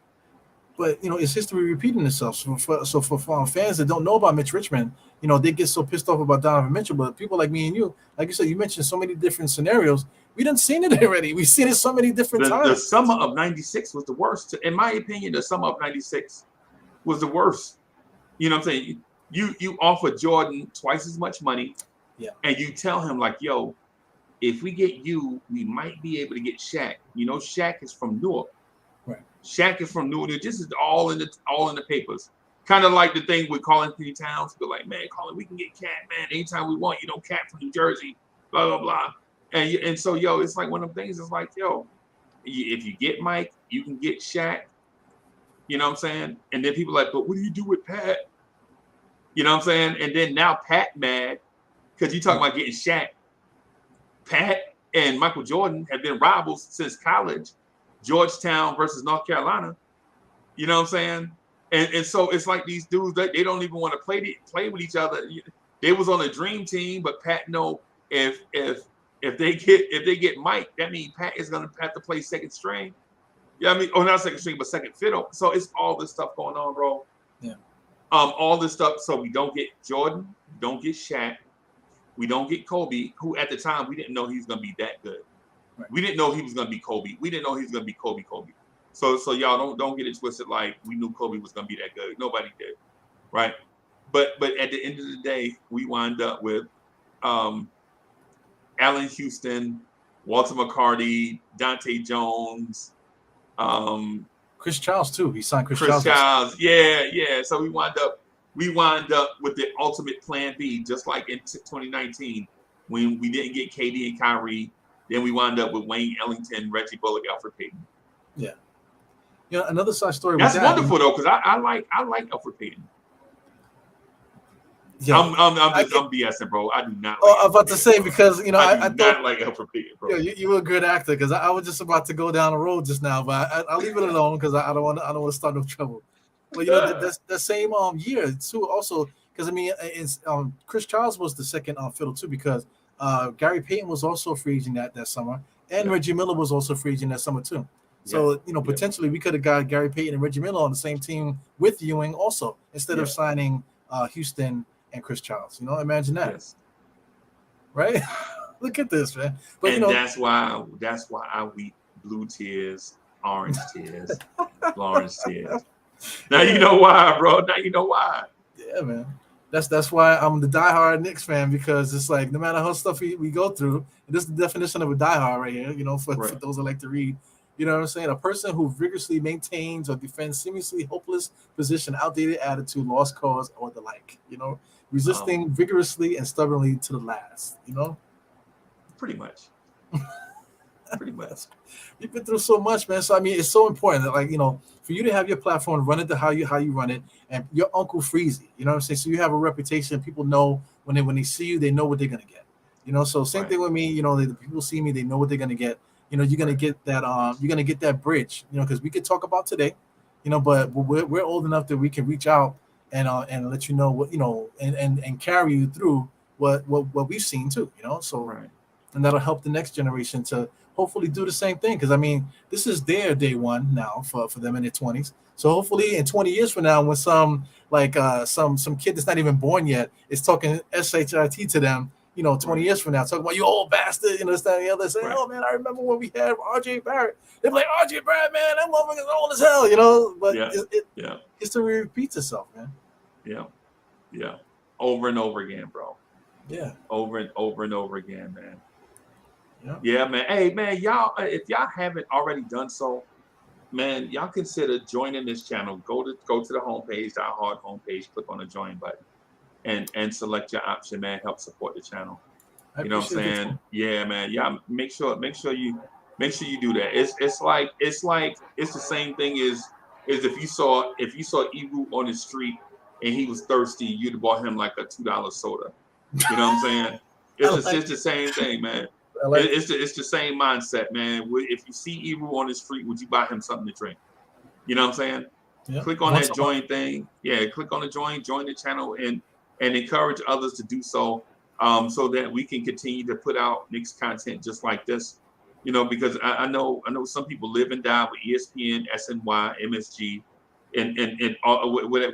But you know, it's history repeating itself. So for fans that don't know about Mitch Richmond, you know, they get so pissed off about Donovan Mitchell. But people like me and you, like you said, you mentioned so many different scenarios. We done seen it already. We've seen it so many different times. The summer of '96 was the worst. In my opinion, the summer of '96 was the worst. You know what I'm saying? You offer Jordan twice as much money, and you tell him like, yo, if we get you, we might be able to get Shaq. You know, Shaq is from Newark. Right. Shaq is from Newark. This is all in the papers. Kind of like the thing with Colin Anthony Towns. Be like, man, Colin, we can get Cat, man, anytime we want. You know, Cat from New Jersey, blah blah blah. And so, yo, it's like one of them things. It's like, yo, if you get Mike, you can get Shaq. You know what I'm saying? And then people are like, but what do you do with Pat? You know what I'm saying? And then now Pat mad because you talking about getting Shaq. Pat and Michael Jordan have been rivals since college. Georgetown versus North Carolina. You know what I'm saying? And so it's like these dudes that they don't even want to play with each other. They was on a dream team, but Pat know if they get Mike, that means Pat is gonna have to play second string. Yeah, I mean, not second string, but second fiddle. So it's all this stuff going on, bro. Yeah. All this stuff. So we don't get Jordan, we don't get Shaq, we don't get Kobe, who at the time we didn't know he was gonna be that good. Right. We didn't know he was gonna be Kobe. We didn't know he was gonna be Kobe. So y'all don't get it twisted like we knew Kobe was gonna be that good. Nobody did, right? But at the end of the day, we wind up with Allen Houston, Walter McCarty, Dante Jones, Chris Childs too. He signed Chris Childs. Yeah. So we wind up with the ultimate plan B, just like in 2019 when we didn't get KD and Kyrie. Then we wind up with Wayne Ellington, Reggie Bullock, Alfred Payton. Yeah. You know, another side story. That's wonderful though, because I like Alfred Payton. Yeah, I'm BSing, bro. I do not. I was about to say because you know I thought like Alfred Payton, bro. Yeah, you were a good actor because I was just about to go down the road just now, but I'll leave it alone because I don't want to start no trouble. But you know that same year too also because I mean it's Chris Childs was the second fiddle too because Gary Payton was also free agent that summer and Reggie Miller was also free agent that summer too. So you know potentially we could have got Gary Payton and Reggie Miller on the same team with Ewing also instead of signing Houston and Chris Childs. You know, imagine that. right? Look at this, man. But and that's why I weep blue tears, orange tears, orange tears. Now you know why, bro. Now you know why. Yeah, man. That's why I'm the diehard Knicks fan, because it's like no matter how stuff we go through, and this is the definition of a diehard right here, for those that like to read. You know what I'm saying? A person who vigorously maintains or defends seemingly hopeless position, outdated attitude, lost cause, or the like. Resisting vigorously and stubbornly to the last. Pretty much. Pretty much. You've been through so much, man. So I mean, it's so important that, like, for you to have your platform, run it to how you run it, and your Uncle Freezie. You know what I'm saying? So you have a reputation. People know when they see you, they know what they're gonna get. So same thing with me. The people see me, they know what they're gonna get. You're gonna get that. You're gonna get that bridge. Because we could talk about today. But we're old enough that we can reach out and let you know what and carry you through what we've seen too. So and that'll help the next generation to hopefully do the same thing, because I mean, this is their day one now for them in their 20s. So hopefully in 20 years from now, when some kid that's not even born yet is talking shit to them, 20 years from now, talking about, you old bastard, this, that, and the other, say, oh man, I remember when we had RJ Barrett. They're like, RJ Barrett, man, that motherfucker's old as hell, but history repeats itself, man. Yeah. Over and over again, bro. Yeah. Over and over again, man. Yeah, man. Hey, man, y'all, if y'all haven't already done so, man, y'all consider joining this channel. Go to the homepage, Diehard homepage, click on the join button, and select your option, man. Help support the channel. You know what I'm saying? Yeah, man. Yeah, make sure you do that. It's the same thing as if you saw Eru on the street and he was thirsty, you'd have bought him like a $2 soda. You know what I'm saying? It's the same thing, man. It's the same mindset, man. If you see Eru on the street, would you buy him something to drink? You know what I'm saying? Yeah. Click on that join thing. Yeah, click on the join the channel, and encourage others to do so, so that we can continue to put out Knicks content just like this. Because I know some people live and die with ESPN, SNY, MSG, and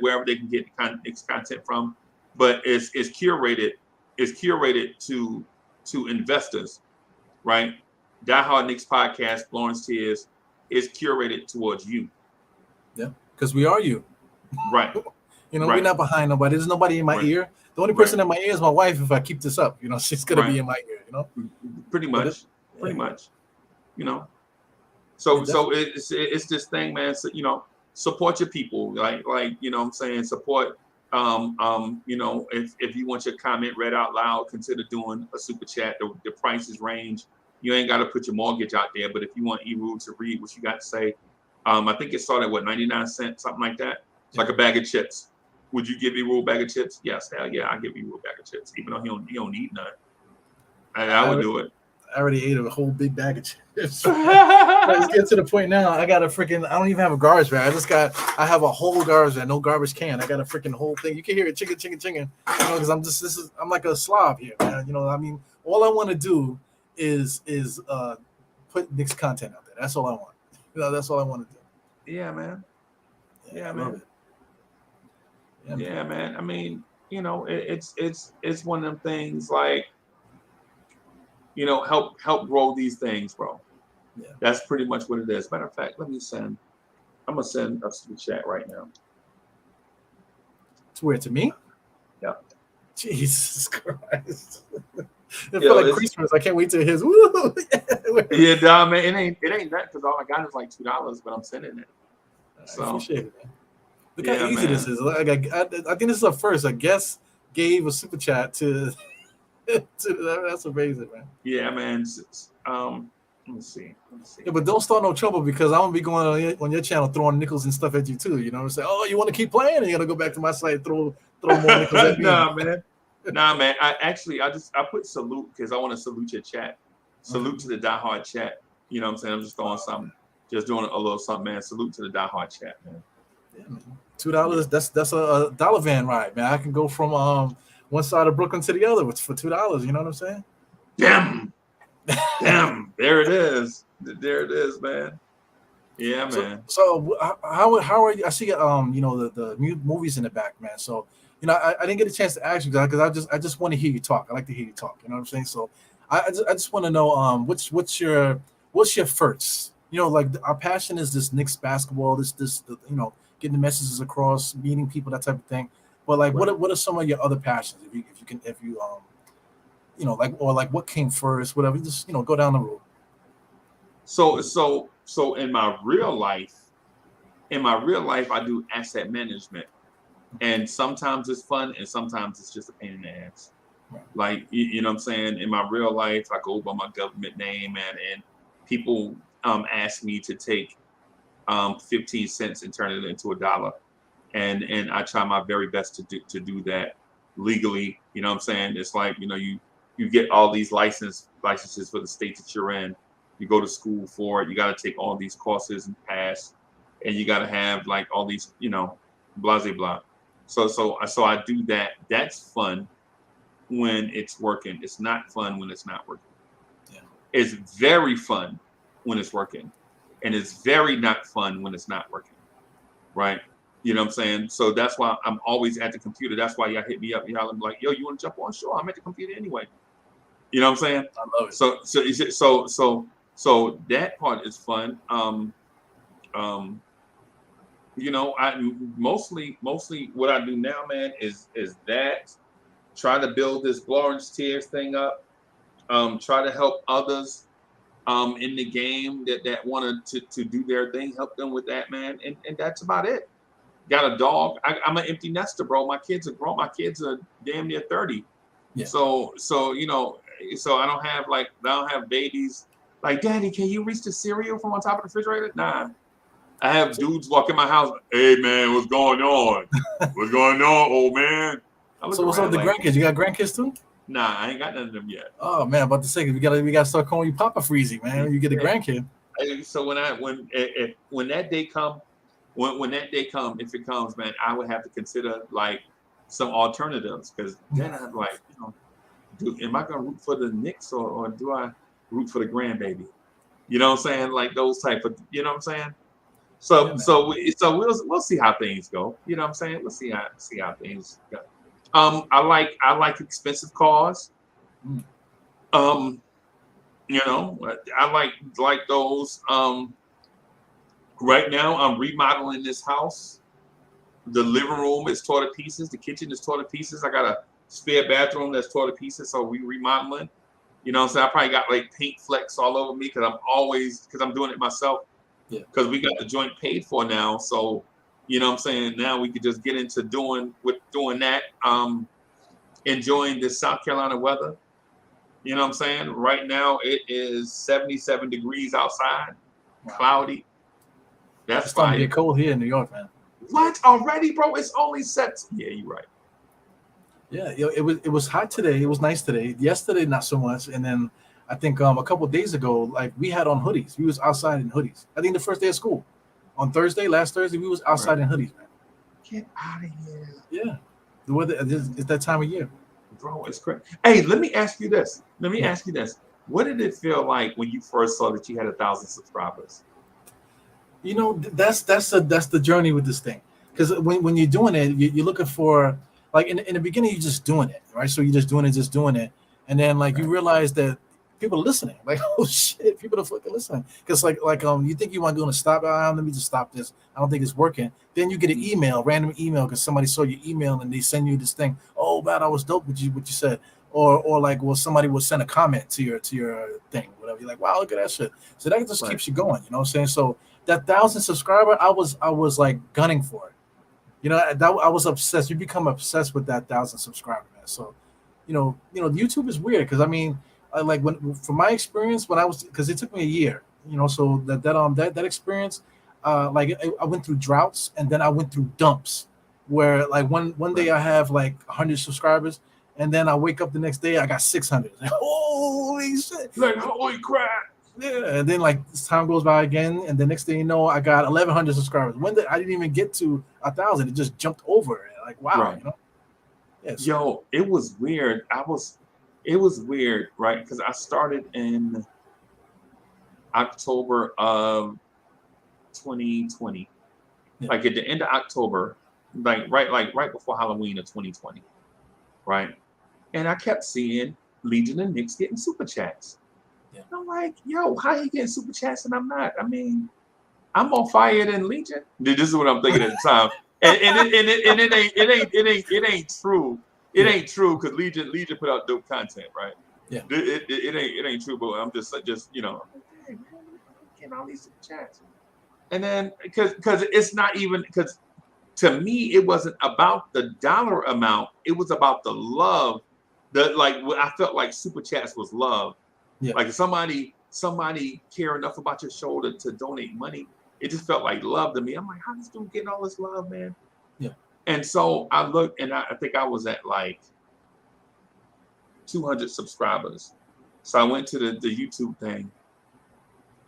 wherever they can get Knicks content from. But it's curated. It's curated to investors. Right, Diehard Knicks podcast, Blorange Tears, is curated towards you. Yeah, because we are you. Right. We're not behind nobody. There's nobody in my ear. The only person in my ear is my wife. If I keep this up, she's gonna be in my ear. Pretty much. So it's this thing, man. So, support your people. Like what I'm saying, support. If you want your comment read out loud, consider doing a super chat. The prices range. You ain't got to put your mortgage out there, but if you want Eru to read what you got to say, I think it started at 99 cents, something like that. It's like a bag of chips. Would you give Eru a bag of chips? Yes, hell yeah, I give Eru a bag of chips, even though he don't need none. I would do it. I already ate a whole big bag of chips. Let's get to the point now. I got I don't even have a garbage bag. I have a whole garbage bag, no garbage can. I got a freaking whole thing. You can hear it chinging, because I'm like a slob here, man. I mean, all I want to do is put Knicks content out there. That's all I want. That's all I want to do. Yeah, man. Yeah, man. Yeah, man. I mean, it's one of them things, like, help grow these things, bro. Yeah. That's pretty much what it is. Matter of fact, I'm gonna send a super chat right now. To where? To me? Yeah. Jesus Christ. It felt like Christmas. I can't wait to his. Woo! Yeah, nah, man. It ain't that, because all I got is like $2, but I'm sending it. So I appreciate it, man. Look how easy this is. Like, I think this is a first. A guest gave a super chat to that's amazing, man. Yeah, man. Let me see. Yeah, but don't start no trouble, because I'm gonna be going on your channel throwing nickels and stuff at you too. I'm saying, oh, you want to keep playing? And you're gonna go back to my site, throw more nickels at me. Nah, man. I put salute because I want to salute your chat. Salute to the Diehard chat. You know what I'm saying? I'm just throwing something, just doing a little something, man. Salute to the Diehard chat, man. Yeah, man. $2. That's a dollar van ride, man. I can go from one side of Brooklyn to the other for $2. You know what I'm saying? Damn. There it is, man. Yeah, man. So how are you? I see the movies in the back, man. So you know, I didn't get a chance to ask you because I just want to hear you talk. I like to hear you talk. You know what I'm saying? So I just want to know what's your first? You know, like our passion is this Knicks basketball, you know, getting the messages across, meeting people, that type of thing. But like, what are some of your other passions? If you you know, like what came first, whatever. Just, you know, go down the road. So in my real life, I do asset management, and sometimes it's fun, and sometimes it's just a pain in the ass. Right. Like you know what I'm saying. In my real life, I go by my government name, and people ask me to take 15 cents and turn it into $1, and I try my very best to do that legally. You know what I'm saying. It's like, you know, you get all these licenses for the state that you're in. You go to school for it. You got to take all these courses and pass, and you got to have like all these, you know, blah blah blah. So I do that. That's fun when it's working. It's not fun when it's not working. Yeah. It's very fun when it's working, and it's very not fun when it's not working. Right? You know what I'm saying? So that's why I'm always at the computer. That's why y'all hit me up. Y'all, I'm like, yo, you want to jump on? Sure, I'm at the computer anyway. You know what I'm saying? I love it. So that part is fun. You know, I mostly what I do now, man, is that try to build this Blorange tiers thing up. Try to help others in the game that wanted to do their thing, help them with that, man, and that's about it. Got a dog. I'm an empty nester, bro. My kids are grown. My kids are damn near 30. Yeah. So you know, so I don't have babies. Like, Daddy, can you reach the cereal from on top of the refrigerator? Nah. I have dudes walk in my house. Hey man, what's going on? What's going on, old man? So what's up with the grandkids? You got grandkids too? Nah, I ain't got none of them yet. Oh man, about to say we gotta start calling you Papa Freezie, man. You get a grandkid. So when that day come, if it comes, man, I would have to consider like some alternatives, because then I'm like, you know, am I gonna root for the Knicks or do I root for the grandbaby? You know what I'm saying? Like those type of, you know what I'm saying? So we'll see how things go. You know what I'm saying? We'll see how things go. I like expensive cars. You know, I like those. Right now I'm remodeling this house. The living room is torn to pieces. The kitchen is torn to pieces. I got a spare bathroom that's torn to pieces, so we remodeling. You know what I'm saying? I probably got like paint flecks all over me because I'm doing it myself. Yeah. Because we got the joint paid for now. So, you know what I'm saying? Now we could just get into doing that. Enjoying this South Carolina weather. You know what I'm saying? Right now it is 77 degrees outside, cloudy. That's It's starting fine. to get cold here in New York, man. What already, bro? It's only set. Yeah, you're right. Yeah, it was hot today. It was nice today. Yesterday, not so much. And then I think a couple of days ago, like we had on hoodies. We was outside in hoodies. I think the first day of school, on last Thursday, we was outside in hoodies, man. Get out of here. Yeah, the weather it's that time of year. Bro, it's crazy. Hey, let me ask you this. What did it feel like when you first saw that you had 1,000 subscribers? You know, that's the journey with this thing. Because when you're doing it, you're looking for, like in the beginning, you're just doing it, right? So you're just doing it, and then like you realize that people are listening. Like, oh shit, people are fucking listening. Because like you think you want to stop? Let me just stop this. I don't think it's working. Then you get an random email, because somebody saw your email and they send you this thing. Oh man, I was dope with what you said. Or like, well, somebody will send a comment to your thing, whatever. You're like, wow, look at that shit. So that just keeps you going. You know what I'm saying? So that 1,000 subscriber, I was like gunning for it. You know, I was obsessed. You become obsessed with that 1,000 subscriber, man. So, you know, YouTube is weird, because I mean, from my experience, because it took me a year, you know, so that experience, like I went through droughts, and then I went through dumps, where like one day I have like 100 subscribers, and then I wake up the next day I got 600. Like, holy shit! Like, holy crap! Yeah, and then like time goes by again, and the next thing you know, I got 1,100 subscribers. I didn't even get to 1,000, it just jumped over. Like, wow, right. You know. Yes. Yo, it was weird. It was weird, right? Because I started in October of 2020. Yeah. Like at the end of October, right before Halloween of 2020, right? And I kept seeing Legion and Knicks getting super chats. Yeah. I'm like, yo, how you getting super chats and I'm not? I mean, I'm on fire than Legion. This is what I'm thinking at the time. And it ain't true. It ain't true because Legion put out dope content, right? Yeah. It ain't true, but I'm just you know, I'm like, hey, man, I'm getting all these super chats. And then because it's not even because to me it wasn't about the dollar amount, it was about the love. I felt like super chats was love. Yeah. Like if somebody care enough about your show to donate money, it just felt like love to me. I'm like, how this dude getting all this love, man? Yeah. And so I looked, and I think I was at like 200 subscribers. So I went to the YouTube thing,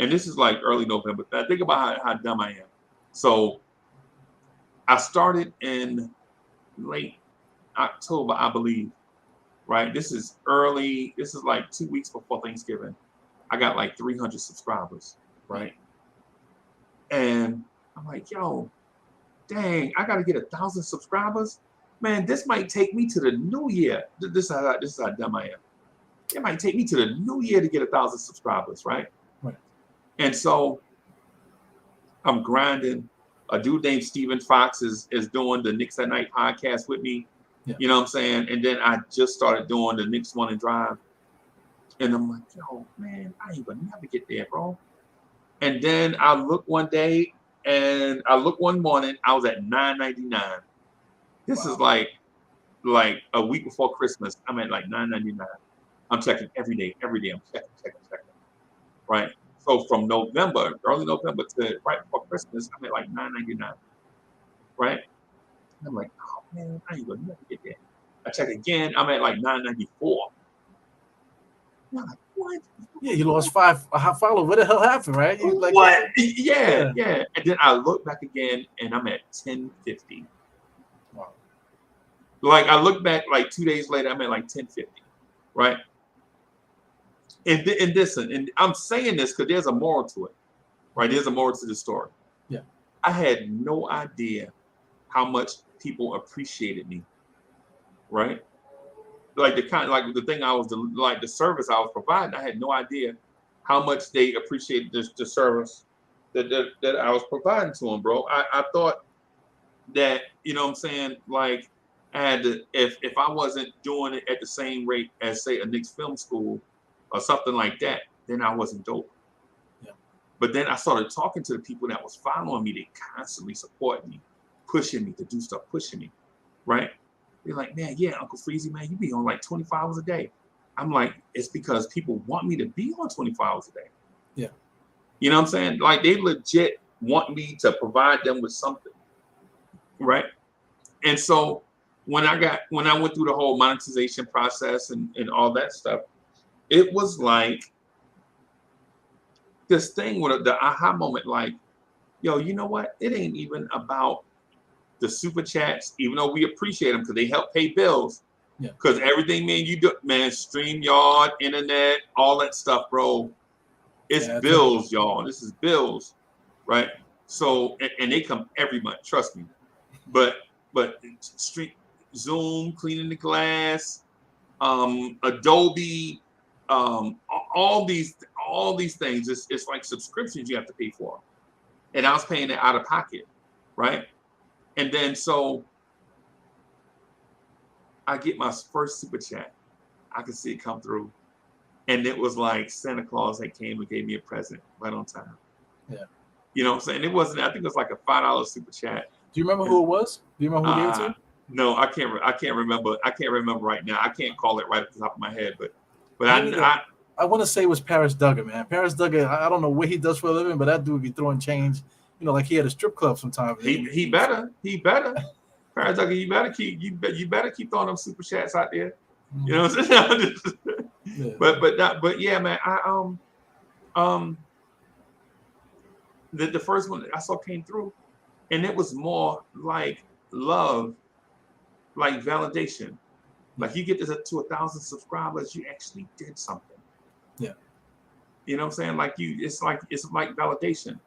and this is like early November. Think about how dumb I am. So I started in late October, I believe. Right? This is like 2 weeks before Thanksgiving. I got like 300 subscribers, right? And I'm like, yo, dang, I got to get 1,000 subscribers. Man, this might take me to the new year. This is how dumb I am. It might take me to the new year to get 1,000 subscribers, right? Right. And so I'm grinding. A dude named Stephen Fox is doing the Knicks at Night podcast with me. Yeah. You know what I'm saying? And then I just started doing the Knicks One and Drive. And I'm like, yo, man, I ain't gonna never get there, bro. And then I look one day, and I look one morning, I was at $9.99. This is like a week before Christmas. I'm at like $9.99. I'm checking every day. I'm checking. Right? So from early November to right before Christmas, I'm at like $9.99. Right? And I'm like, oh man, I ain't gonna never get there. I check again, I'm at like $9.94. I'm like, what? Yeah, you lost five followers. What the hell happened, right? You like what? Yeah. And then I look back again, and I'm at 1050. Wow. Like I look back, like 2 days later, I'm at like 1050, right? And I'm saying this because there's a moral to it, right? There's a moral to the story. Yeah. I had no idea how much people appreciated me, right? Like the thing the service I was providing, I had no idea how much they appreciated the service that I was providing to them, bro. I thought that, you know what I'm saying, like I had to, if I wasn't doing it at the same rate as say a Knicks film school or something like that, then I wasn't dope. Yeah. But then I started talking to the people that was following me. They constantly support me, pushing me to do stuff, pushing me, right? They're like, man, yeah, Uncle Freezie, man, you be on like 24 hours a day. I'm like, it's because people want me to be on 24 hours a day. Yeah. You know what I'm saying? Like they legit want me to provide them with something. Right. And so when I went through the whole monetization process and all that stuff, it was like this thing with the aha moment, like, yo, you know what? It ain't even about the super chats, even though we appreciate them because they help pay bills. Yeah. Because everything, man, you do, man, StreamYard, internet, all that stuff, bro. It's bills, y'all. This is bills, right? So, and they come every month, trust me. But Zoom, cleaning the glass, Adobe, all these things. It's like subscriptions you have to pay for, and I was paying it out of pocket, right? And then so I get my first super chat. I could see it come through, and it was like Santa Claus that came and gave me a present right on time. Yeah, you know what I'm saying? It wasn't. I think it was like a $5 super chat. Do you remember who it was? Do you remember who gave it to you? No, I can't remember. I can't remember right now. I can't call it right at the top of my head, but I want to say it was Paris Duggar, man. Paris Duggar. I don't know what he does for a living, but that dude be throwing change. You know, like he had a strip club sometimes. He better. Paris Duggar, you better keep throwing them super chats out there. You know what I'm saying? Yeah. But yeah, man. The first one I saw came through, and it was more like love, like validation. Like you get to 1,000 subscribers, you actually did something. Yeah. You know what I'm saying? Like it's like validation.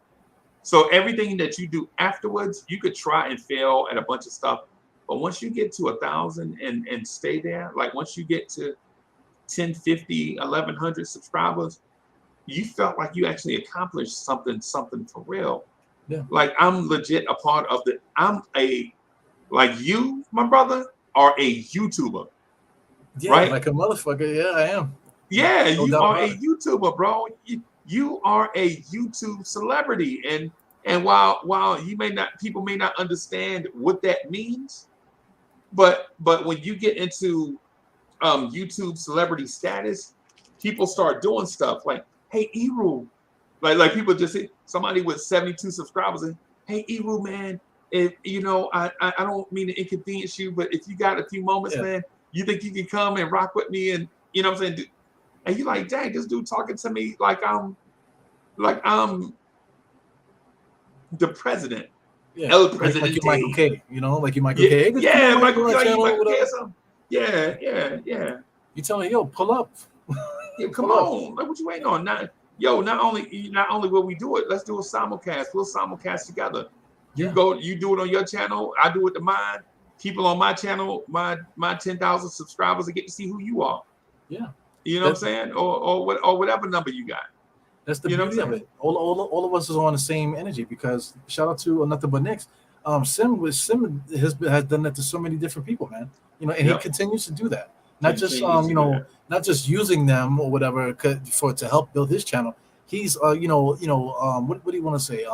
So everything that you do afterwards, you could try and fail at a bunch of stuff. But once you get to 1,000 and stay there, like once you get to 10, 50, 1,100 subscribers, you felt like you actually accomplished something for real. Yeah. Like I'm legit a part of like you, my brother, are a YouTuber. Yeah, right? like a motherfucker. Yeah, I am. Yeah, No you doubt are about a it. YouTuber, bro. You are a YouTube celebrity. And while people may not understand what that means, but when you get into YouTube celebrity status, people start doing stuff like, hey, Eru, like people just say somebody with 72 subscribers and hey, Eru, man, if you know, I don't mean to inconvenience you, but if you got a few moments, Yeah. man, you think you can come and rock with me, and you know what I'm saying? And you like, dang, this dude talking to me like I'm the president. Yeah, El like Presidente. you Michael K, you know, like you Michael Yeah, K. Hey, just come on Michael, my like you channel, Michael K or whatever. something. Yeah. You tell me, yo, pull up. Yeah, come Pull up. on. Like, what you waiting on? Not only will we do it, let's do a simulcast. We'll simulcast together. You do it on your channel, I do it to mine. People on my channel, my 10,000 subscribers, they get to see who you are. Yeah. You know what I'm saying? Or whatever number you got. That's the beauty of it. All of us is on the same energy, because shout out to Nothing But Knicks. Sim has done that to so many different people, man. You know, and he continues to do that. Not just not just using them or whatever to help build his channel. He's what do you want to say?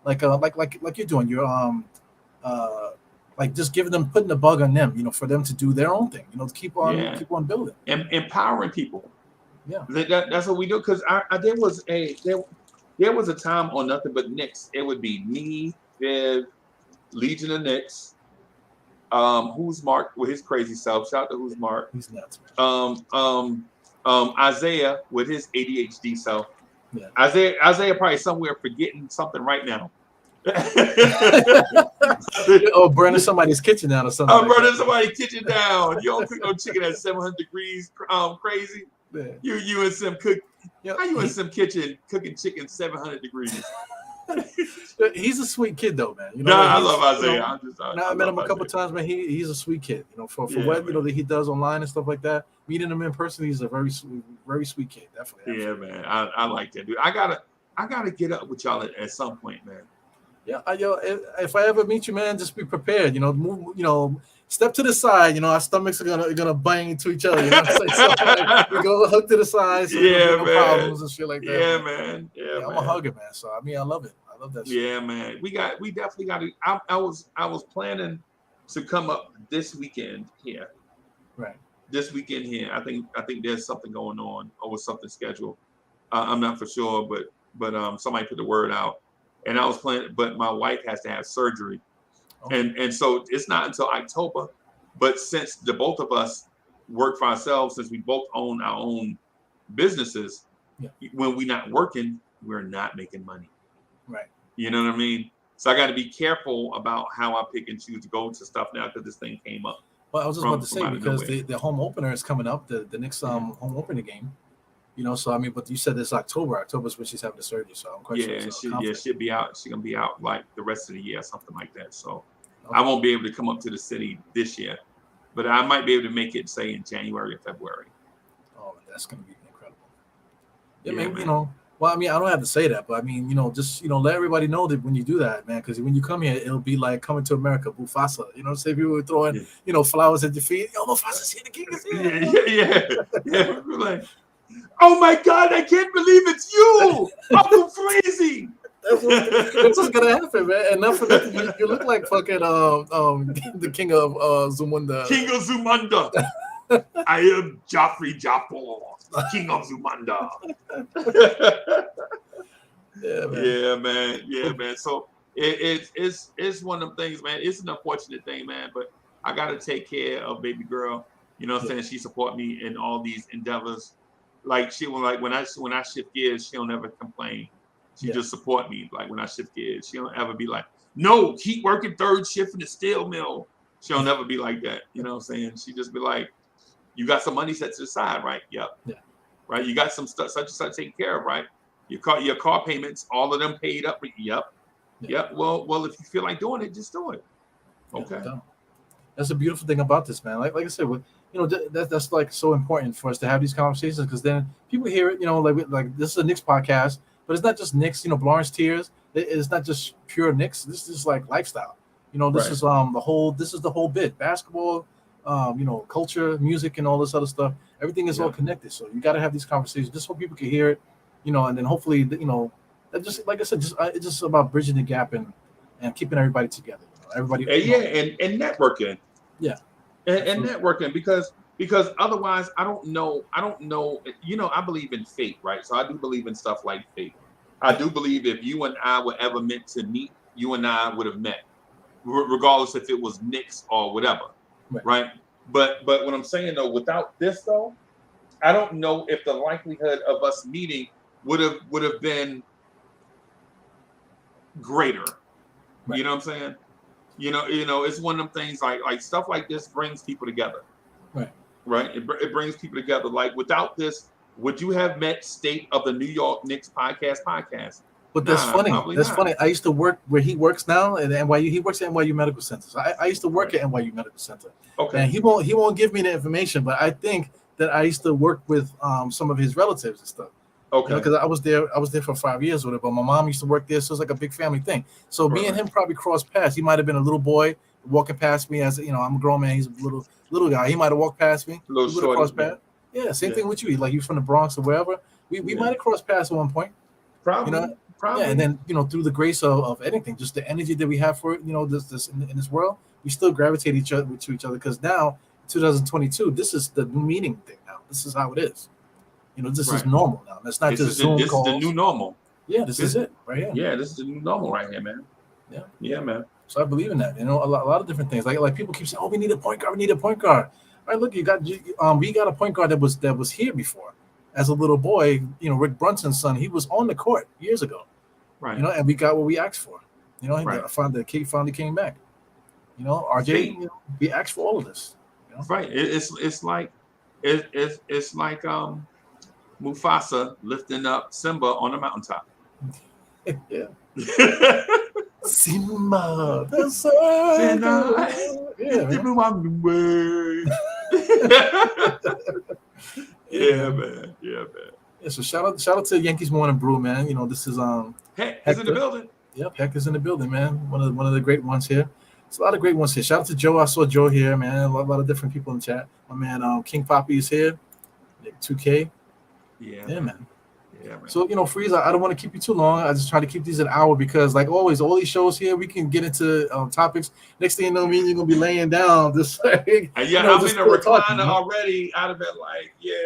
Like you're doing. You're like just putting the bug on them, for them to do their own thing, to keep on building. Empowering people. Yeah. That's what we do. Because there was a time on Nothing But Knicks. It would be me, Viv, Legion of Knicks, Who's Mark with his crazy self. Shout out to Who's Mark. He's nuts, man. Isaiah with his ADHD self. Yeah. Isaiah probably somewhere forgetting something right now. Or burning somebody's kitchen down or something. Burning somebody's kitchen down. You don't cook no chicken at 700 degrees. Crazy. Yeah. You and Sim cook. How you in Sim kitchen cooking chicken 700 degrees? He's a sweet kid though, man. I love Isaiah. I met him a couple times, man. He's a sweet kid. For what that he does online and stuff like that. Meeting him in person, he's a very sweet kid. Definitely. Yeah, man. I like that dude. I gotta get up with y'all at some point, man. Yeah, if I ever meet you, man, just be prepared. Move. Step to the side. Our stomachs are gonna bang into each other. We go hook to the side. So no problems and shit like that. Yeah, man. Yeah, I'm a hugger, man. So I love it. I love that shit. Yeah, man. We definitely got to. I was planning to come up this weekend here. Right. This weekend here. I think there's something going on or something scheduled. I'm not for sure, but somebody put the word out, and I was planning. But my wife has to have surgery. And so it's not until October, but since the both of us work for ourselves, since we both own our own businesses, when we're not working, we're not making money. Right. You know what I mean? So I got to be careful about how I pick and choose to go to stuff now because this thing came up. Well, I was just about to say, because the home opener is coming up, the Knicks home opening game. So but you said this October. October is when she's having the surgery, so I'm quite sure. She'll be out. She's gonna be out like the rest of the year, something like that. So I won't be able to come up to the city this year, but I might be able to make it, say, in January or February. Oh, that's gonna be incredible. Yeah, man. Well, I don't have to say that, but just let everybody know that when you do that, man, because when you come here, it'll be like coming to America, Mufasa. Say people were throwing flowers at your feet. Yo, Mufasa's here, the king is here. Yeah. We're like, oh my God, I can't believe it's you, Uncle Freezie. That's what's gonna happen, man. And not for nothing, you look like fucking the king of Zamunda. King of Zamunda. I am Joffrey Jaffor, king of Zamunda. Yeah, man. So it's one of them things, man. It's an unfortunate thing, man. But I gotta take care of baby girl. You know what I'm saying? She support me in all these endeavors. Like when I shift gears, she don't ever complain. She just support me. Like when I shift gears, she don't ever be like, no, keep working third shift in the steel mill. She don't ever be like that. You know what I'm saying? She just be like, you got some money set to the side, right? Yep. Yeah. Right. You got some stuff such and such taken care of, right? Your car payments, all of them paid up. Yep. Yeah. Well, if you feel like doing it, just do it. Okay. Yeah, that's a beautiful thing about this, man. Like I said, that's like so important for us to have these conversations, because then people hear it. Like this is a Knicks podcast, but it's not just Knicks. Blorange Tears. It's not just pure Knicks. This is like lifestyle. This Right. is the whole bit. Basketball, culture, music, and all this other stuff. Everything is all connected. So you got to have these conversations just so people can hear it. And then hopefully, that just like I said, it's just about bridging the gap and keeping everybody together. Everybody. And networking. Yeah. And networking, because otherwise I don't know. I believe in fate, right? So I do believe in stuff like fate. I do believe if you and I were ever meant to meet, you and I would have met, regardless if it was Knicks or whatever, right? But what I'm saying though, without this though, I don't know if the likelihood of us meeting would have been greater. Right. You know what I'm saying? It's one of them things like stuff like this brings people together. Right. It brings people together. Like without this, would you have met State of the New York Knicks podcast? But that's funny. That's funny. I used to work where he works now at NYU. He works at NYU Medical Center. So I used to work at NYU Medical Center. Okay. And he won't give me the information, but I think that I used to work with some of his relatives and stuff. Okay. Because I was there for 5 years with it, but my mom used to work there, so it's like a big family thing. So me and him probably crossed paths. He might have been a little boy walking past me as I'm a grown man. He's a little guy. He might have walked past me. We would have crossed paths. Yeah, same thing with you. Like you from the Bronx or wherever. We might have crossed paths at one point. Probably. Probably. Yeah, and then through the grace of anything, just the energy that we have for this in this world, we still gravitate to each other, because now 2022, this is the new meaning thing now. This is how it is. This is normal now. That's not just Zoom calls. This is the new normal. Yeah, this is it right here. Yeah, this is the new normal right here, man. Yeah, man. So I believe in that. A lot of different things. Like people keep saying, "Oh, we need a point guard. We need a point guard." All right, look, we got a point guard that was here before, as a little boy. Rick Brunson's son. He was on the court years ago. Right. And we got what we asked for. The kid finally came back. RJ. We asked for all of this. Right. It's like Mufasa lifting up Simba on the mountaintop. Yeah. Simba, the sun. Yeah, man. Yeah. So shout out to Yankees Morning Brew, man. This is Heck is in the building. Yep, Heck is in the building, man. One of the great ones here. It's a lot of great ones here. Shout out to Joe. I saw Joe here, man. A lot of different people in the chat. My man, King Poppy is here. 2K. Yeah, man. Yeah, man. So Freeze, I don't want to keep you too long. I just try to keep these an hour, because, like always, all these shows here, we can get into topics. Next thing you know, me and you're gonna be laying down, just like I'm in a recliner already. I'd have been like, Yeah.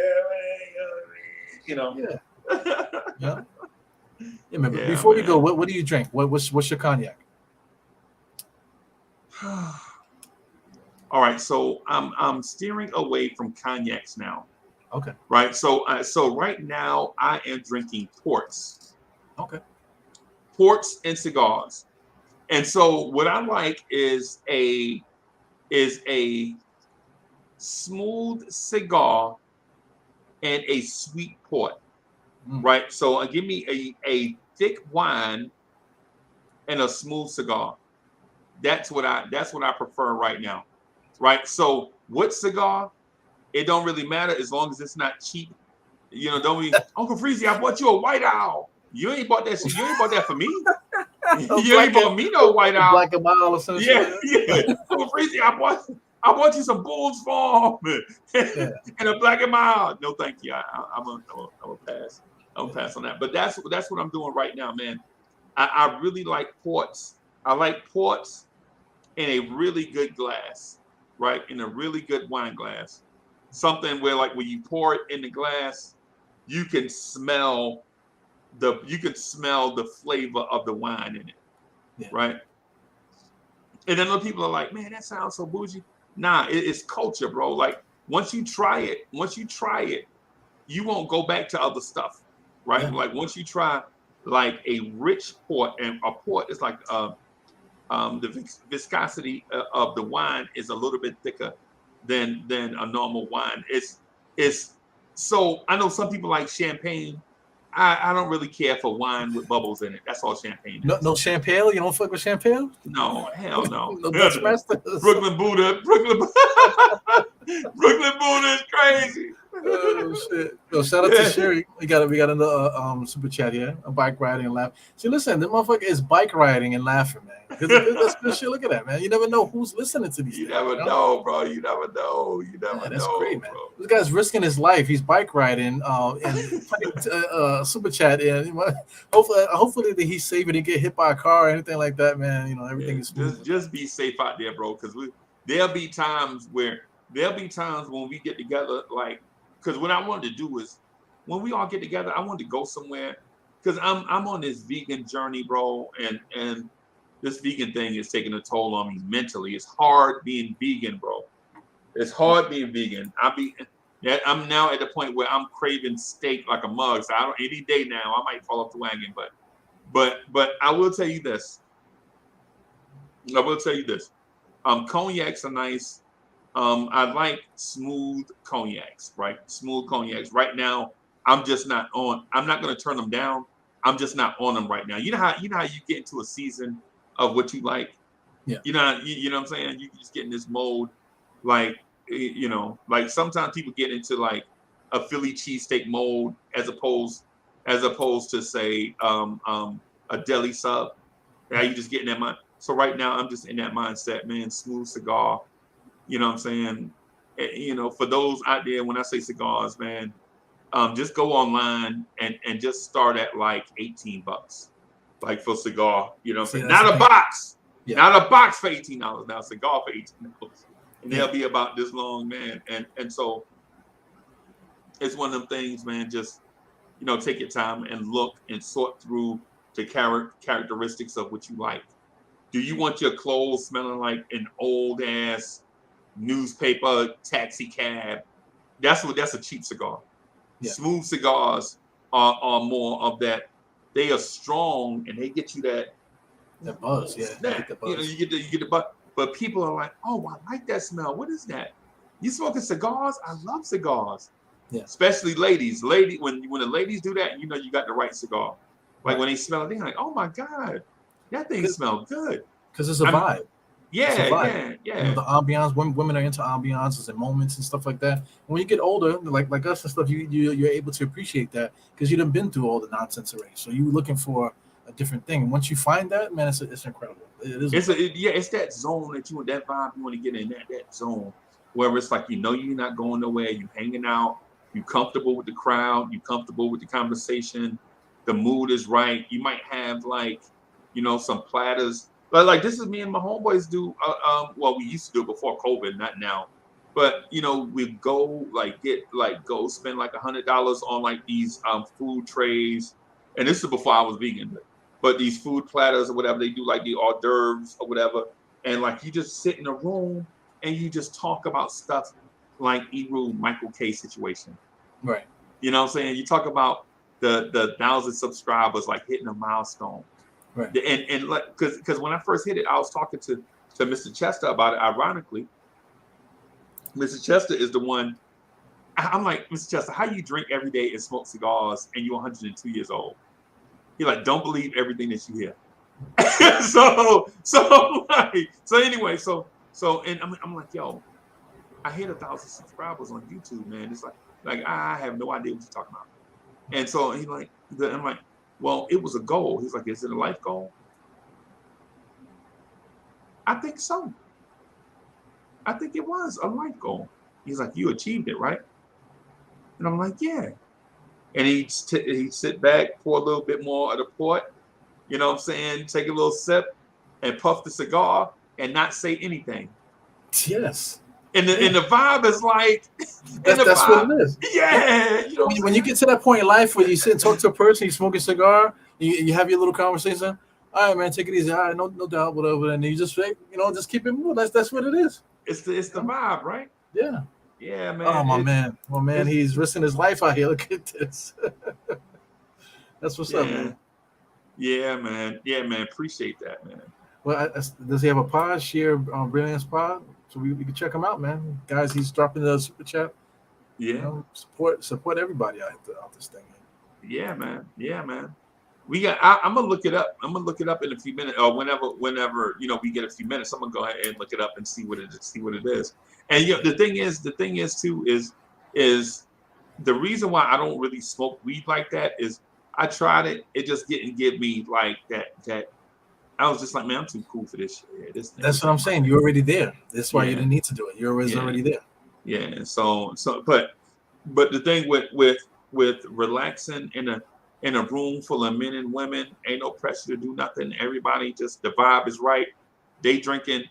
Yeah, man. But before we go, what do you drink? What's your cognac? All right, so I'm steering away from cognacs now. Okay. Right. So right now I am drinking ports. Okay. Ports and cigars. And so what I like is a smooth cigar and a sweet port. Right. So give me a thick wine and a smooth cigar. That's what I prefer right now. Right. So what cigar? It don't really matter as long as it's not cheap. Don't be Uncle Freezie, I bought you a White Owl. You ain't bought that. You ain't bought that for me. You ain't bought me no White Owl. Black and Mild or something. Yeah. Uncle Freezie, I bought you some Bulls Farm and a Black and Mild. No, thank you. I'm gonna pass. I'm gonna pass on that. But that's what I'm doing right now, man. I really like ports. I like ports in a really good glass, right? In a really good wine glass. Something where, like, when you pour it in the glass, you can smell the flavor of the wine in it, right? And then other people are like, "Man, that sounds so bougie." Nah, it's culture, bro. Like once you try it, you won't go back to other stuff, right? Yeah. Like once you try like a rich port, and a port is like the viscosity of the wine is a little bit thicker than a normal wine. It's so I know some people like champagne. I don't really care for wine with bubbles in it. That's all champagne is. No champagne. You don't fuck with champagne? No, hell no. No Dutch Masters. Brooklyn Buddha Buddha is crazy. Oh shit! Yo, shout out to Sherry. We got another super chat here. A bike riding and laugh. See, listen, the motherfucker is bike riding and laughing, man. That's good shit. Look at that, man. You never know who's listening to these. You never know, bro. You never know. That's great, man. Bro. This guy's risking his life. He's bike riding and putting super chat in. Hopefully that he's safe and he get hit by a car or anything like that, man. You know, everything is smooth. Just be safe out there, bro. Because there'll be times when we get together, like. Because what I wanted to do is, when we all get together, I wanted to go somewhere. Because I'm on this vegan journey, bro, and this vegan thing is taking a toll on me mentally. It's hard being vegan, bro. It's hard being vegan. I'm now at the point where I'm craving steak like a mug. So any day now I might fall off the wagon. But I will tell you this. Cognacs are nice. I like smooth cognacs, right? Smooth cognacs. Right now, I'm not going to turn them down. I'm just not on them right now. You know how you get into a season of what you like? Yeah. You know what I'm saying? You just get in this mode, like, like sometimes people get into like a Philly cheesesteak mode as opposed to say a deli sub. Yeah, you just get in that mind. So right now, I'm just in that mindset, man. Smooth cigar. You know what I'm saying? For those out there, when I say cigars, man, just go online and just start at like $18, like for a cigar. You know what I'm saying? Not a box. Yeah. Not a box for $18 now. Cigar for $18. And they'll be about this long, man. And so it's one of them things, man. Just, take your time and look and sort through the characteristics of what you like. Do you want your clothes smelling like an old ass newspaper taxi cab? That's a cheap cigar. Yeah. Smooth cigars are more of that. They are strong and they get you that buzz. Yeah, the buzz. You get the buzz. But people are like, oh, I like that smell. What is that? You smoking cigars? I love cigars. Yeah. Especially ladies. When the ladies do that, you got the right cigar. Like when they smell it, they're like, oh my God, that thing smells good. Because it's a vibe. Yeah. The ambiance, women are into ambiances and moments and stuff like that. When you get older, like us and stuff, you're able to appreciate that because you done been through all the nonsense already. So you're looking for a different thing. Once you find that, man, it's incredible. It is. It's that zone that vibe you want to get in, that zone where it's like you're not going nowhere, you hanging out, you comfortable with the crowd, you comfortable with the conversation, the mood is right. You might have some platters. Like this is me and my homeboys do. Well, we used to do it before COVID, not now. But we go go spend like $100 on like these food trays, and this is before I was vegan. But these food platters or whatever they do, like the hors d'oeuvres or whatever, and like you just sit in a room and you just talk about stuff like Michael K situation. Right. You know what I'm saying? You talk about the 1,000 subscribers, like hitting a milestone. Right. And like, because when I first hit it, I was talking to Mr. Chester about it. Ironically, Mr. Chester is the one. I'm like, Mr. Chester, how you drink every day and smoke cigars and you're 102 years old? He's like, don't believe everything that you hear. so anyway, and I'm like, yo, I hit 1,000 subscribers on YouTube, man. It's like I have no idea what you're talking about. And so he's like, I'm like, well, it was a goal. He's like, is it a life goal? I think so. I think it was a life goal. He's like, you achieved it, right? And I'm like, yeah. And he'd sit back, pour a little bit more of the port, you know what I'm saying? Take a little sip and puff the cigar and not say anything. Yes. And the vibe is like, that's what it is. Yeah. When you get to that point in life where you sit and talk to a person, you smoke a cigar, you have your little conversation. All right, man, take it easy. All right, no doubt, whatever. And you just just keep it moving. That's what it is. It's the vibe, right? Yeah. Yeah, man. Oh my man, he's risking his life out here. Look at this. That's what's up, man. Yeah, man. Yeah, man. Appreciate that, man. Well, does he have a pod? Share Brilliance pod, so we can check him out, man. Guys, he's dropping the super chat. Yeah. Support everybody out this thing. Yeah, man. Yeah, man. I'm gonna look it up. I'm gonna look it up in a few minutes, or whenever we get a few minutes. I'm gonna go ahead and look it up and see what it is. And the thing is too is the reason why I don't really smoke weed like that is I tried it. It just didn't give me like that. I was just like, man, I'm too cool for this shit. That's what I'm saying. You're already there. That's why you didn't need to do it. You're already there. Yeah. But the thing with relaxing in a room full of men and women, ain't no pressure to do nothing. Everybody just the vibe is right. They drinking.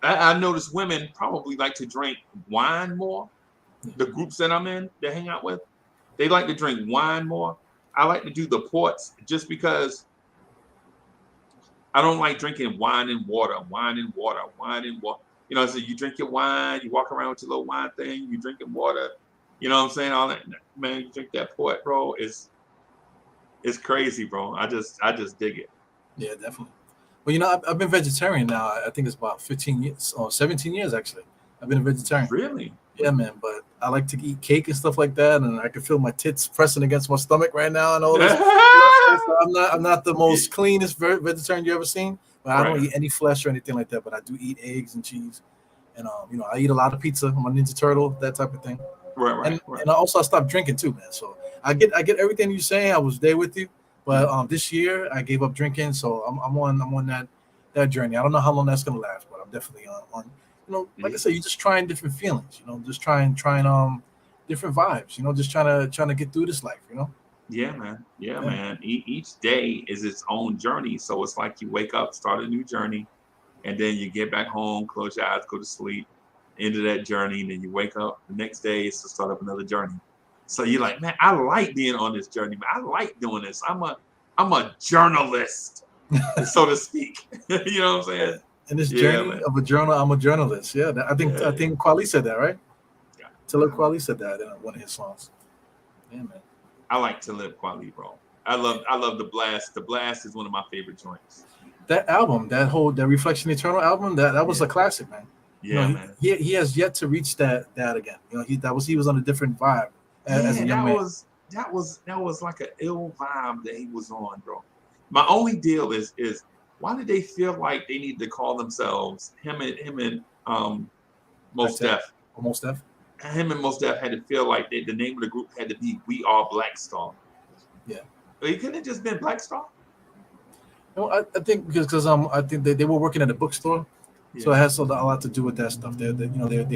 I notice women probably like to drink wine more. The groups that I'm in, that hang out with, they like to drink wine more. I like to do the ports just because I don't like drinking wine and water. So you drink your wine, you walk around with your little wine thing, you drinking water. You know what I'm saying? All that, man, you drink that port, bro. It's crazy, bro. I just dig it. Yeah, definitely. Well, I've been vegetarian now. I think it's about 15 years or 17 years actually. I've been a vegetarian. Really? Yeah, man. But I like to eat cake and stuff like that, and I can feel my tits pressing against my stomach right now and all this. So I'm not the most cleanest vegetarian you ever seen, but I don't eat any flesh or anything like that. But I do eat eggs and cheese, and I eat a lot of pizza. I'm a Ninja Turtle, that type of thing. Right. And also I stopped drinking too, man. So I get everything you're saying. I was there with you, but this year I gave up drinking, so I'm on that journey. I don't know how long that's gonna last, but I'm definitely on. Like I said, you're just trying different feelings. Just trying different vibes. Just trying to get through this life. Yeah, man. Yeah, man. Each day is its own journey. So it's like you wake up, start a new journey, and then you get back home, close your eyes, go to sleep, end of that journey, and then you wake up the next day is to start up another journey. So you're like, man, I like being on this journey, man. I like doing this. I'm a journalist, so to speak. You know what I'm saying? In this journey of a journal, I'm a journalist. Yeah, I think Kweli said that, right? Yeah. Talib Kweli said that in one of his songs. Yeah, man. I like Talib Kweli, bro. I love The Blast. The Blast is one of my favorite joints. That album, that Reflection Eternal album, that was a classic, man. Yeah, man. He has yet to reach that again. He was on a different vibe as a young man. That was like an ill vibe that he was on, bro. My only deal is why did they feel like they need to call themselves him and Mos Def? Mos Def? Him and Mos Def had to feel like the name of the group had to be We Are Black Star. Yeah. But it couldn't have just been Black Star. I think because I think they were working at a bookstore, so it has a lot to do with that stuff. They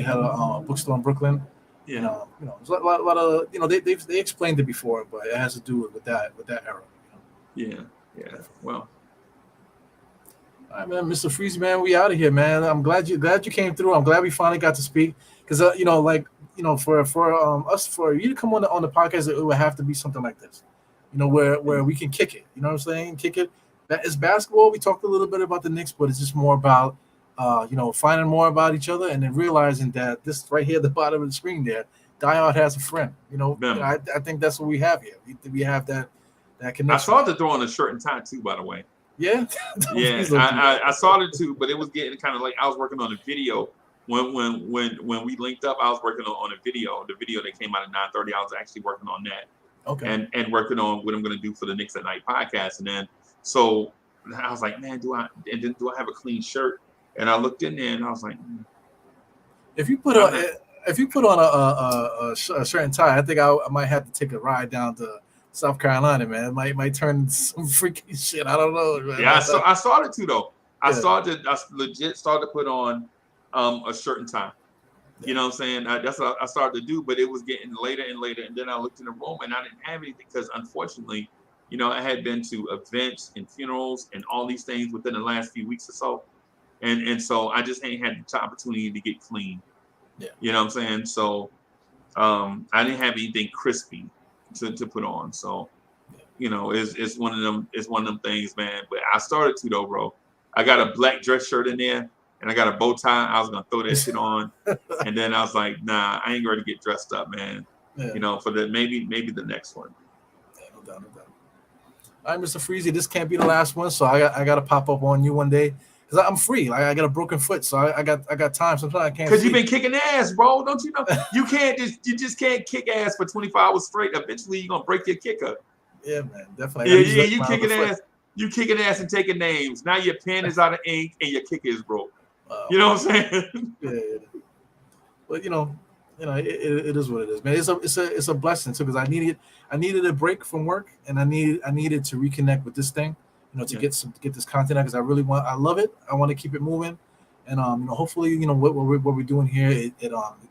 had a bookstore in Brooklyn. Yeah. There's a lot of they explained it before, but it has to do with that era. Yeah. Well. All right, man, Mr. Freezie, man, we out of here, man. I'm glad you came through. I'm glad we finally got to speak because for you to come on the podcast, it would have to be something like this, where we can kick it. You know what I'm saying? Kick it. That is basketball. We talked a little bit about the Knicks, but it's just more about finding more about each other and then realizing that this right here at the bottom of the screen there, Diehard has a friend. I think that's what we have here. We have that connection. I saw to throw on a shirt and tie too, by the way. Yeah, I saw it too, but it was getting kind of like I was working on a video when we linked up. I was working on a video. The video that came out at 9:30. I was actually working on that. Okay. And working on what I'm going to do for the Knicks at Night podcast, and then so I was like, man, do I have a clean shirt? And I looked in there and I was like, if you put on a shirt and tie, I think I might have to take a ride down to South Carolina, man. It might turn some freaky shit. I don't know, man. Yeah, I started to though. I legit started to put on a shirt and tie. Yeah. You know what I'm saying? That's what I started to do, but it was getting later and later. And then I looked in the room and I didn't have anything because unfortunately, I had been to events and funerals and all these things within the last few weeks or so. And so I just ain't had the opportunity to get clean. Yeah. You know what I'm saying? So I didn't have anything crispy to put on. So, it's one of them things, man. But I started to though, bro. I got a black dress shirt in there and I got a bow tie. I was gonna throw that shit on. And then I was like, nah, I ain't ready to get dressed up, man. Yeah. For the maybe the next one. Yeah, no doubt. All right, Mr. Freezie, this can't be the last one, so I gotta pop up on you one day. Cause I'm free. Like I got a broken foot, so I got time. Sometimes I can't. Cause you've been kicking ass, bro. Don't you know? You just can't kick ass for 24 hours straight. Eventually, you're gonna break your kicker. Yeah, man, definitely. Yeah, you kicking ass. You kicking ass and taking names. Now your pen is out of ink and your kicker is broke. You know what I'm saying? Yeah. But it is what it is, man. It's a blessing too, because I needed a break from work, and I needed to reconnect with this thing, to get this content out, because I love it. I want to keep it moving, and hopefully, what we're doing here, it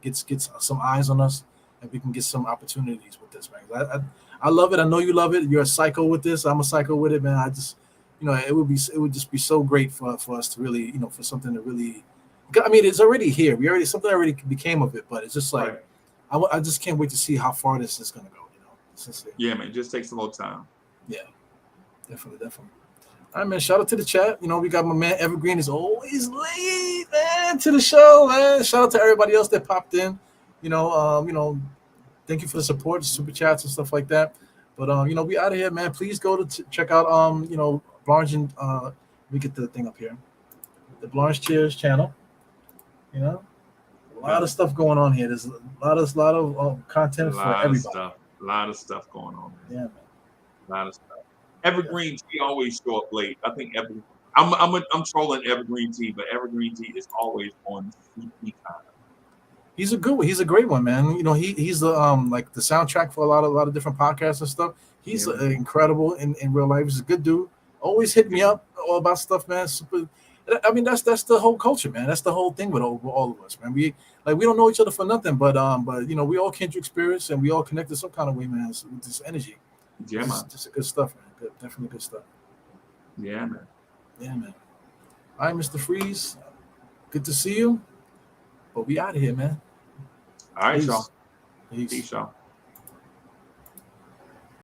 gets some eyes on us, and we can get some opportunities with this, man. I love it. I know you love it. You're a psycho with this. I'm a psycho with it, man. I just, it would just be so great for us to really, for something to really. I mean, it's already here. Something already became of it, but it's just like, I just can't wait to see how far this is going to go. Yeah, man. Just take some more time. Yeah, definitely. All right, man. Shout out to the chat. We got my man Evergreen is always late, man, to the show, man. Shout out to everybody else that popped in. Thank you for the support, super chats and stuff like that. But we out of here, man. Please go to check out Blorange and let me get the thing up here. The Blorange Cheers channel. A lot of stuff going on here. There's a lot of content for everybody. A lot of stuff going on, man. Yeah, man. A lot of stuff. Evergreen T always show up late. I think I'm trolling Evergreen T, but Evergreen T is always on CP time. He's a good one. He's a great one, man. He's the like the soundtrack for a lot of different podcasts and stuff. He's incredible in real life. He's a good dude. Always hit me up all about stuff, man. Super. I mean, that's the whole culture, man. That's the whole thing with all of us, man. We don't know each other for nothing, but we all kindred spirits, and we all connected some kind of way, man, with this energy. Yeah, man. Just good stuff, man. Definitely good stuff. Yeah, man. Yeah, man. All right, Mr. Freeze. Good to see you. But we out of here, man. All right, y'all. Peace, y'all.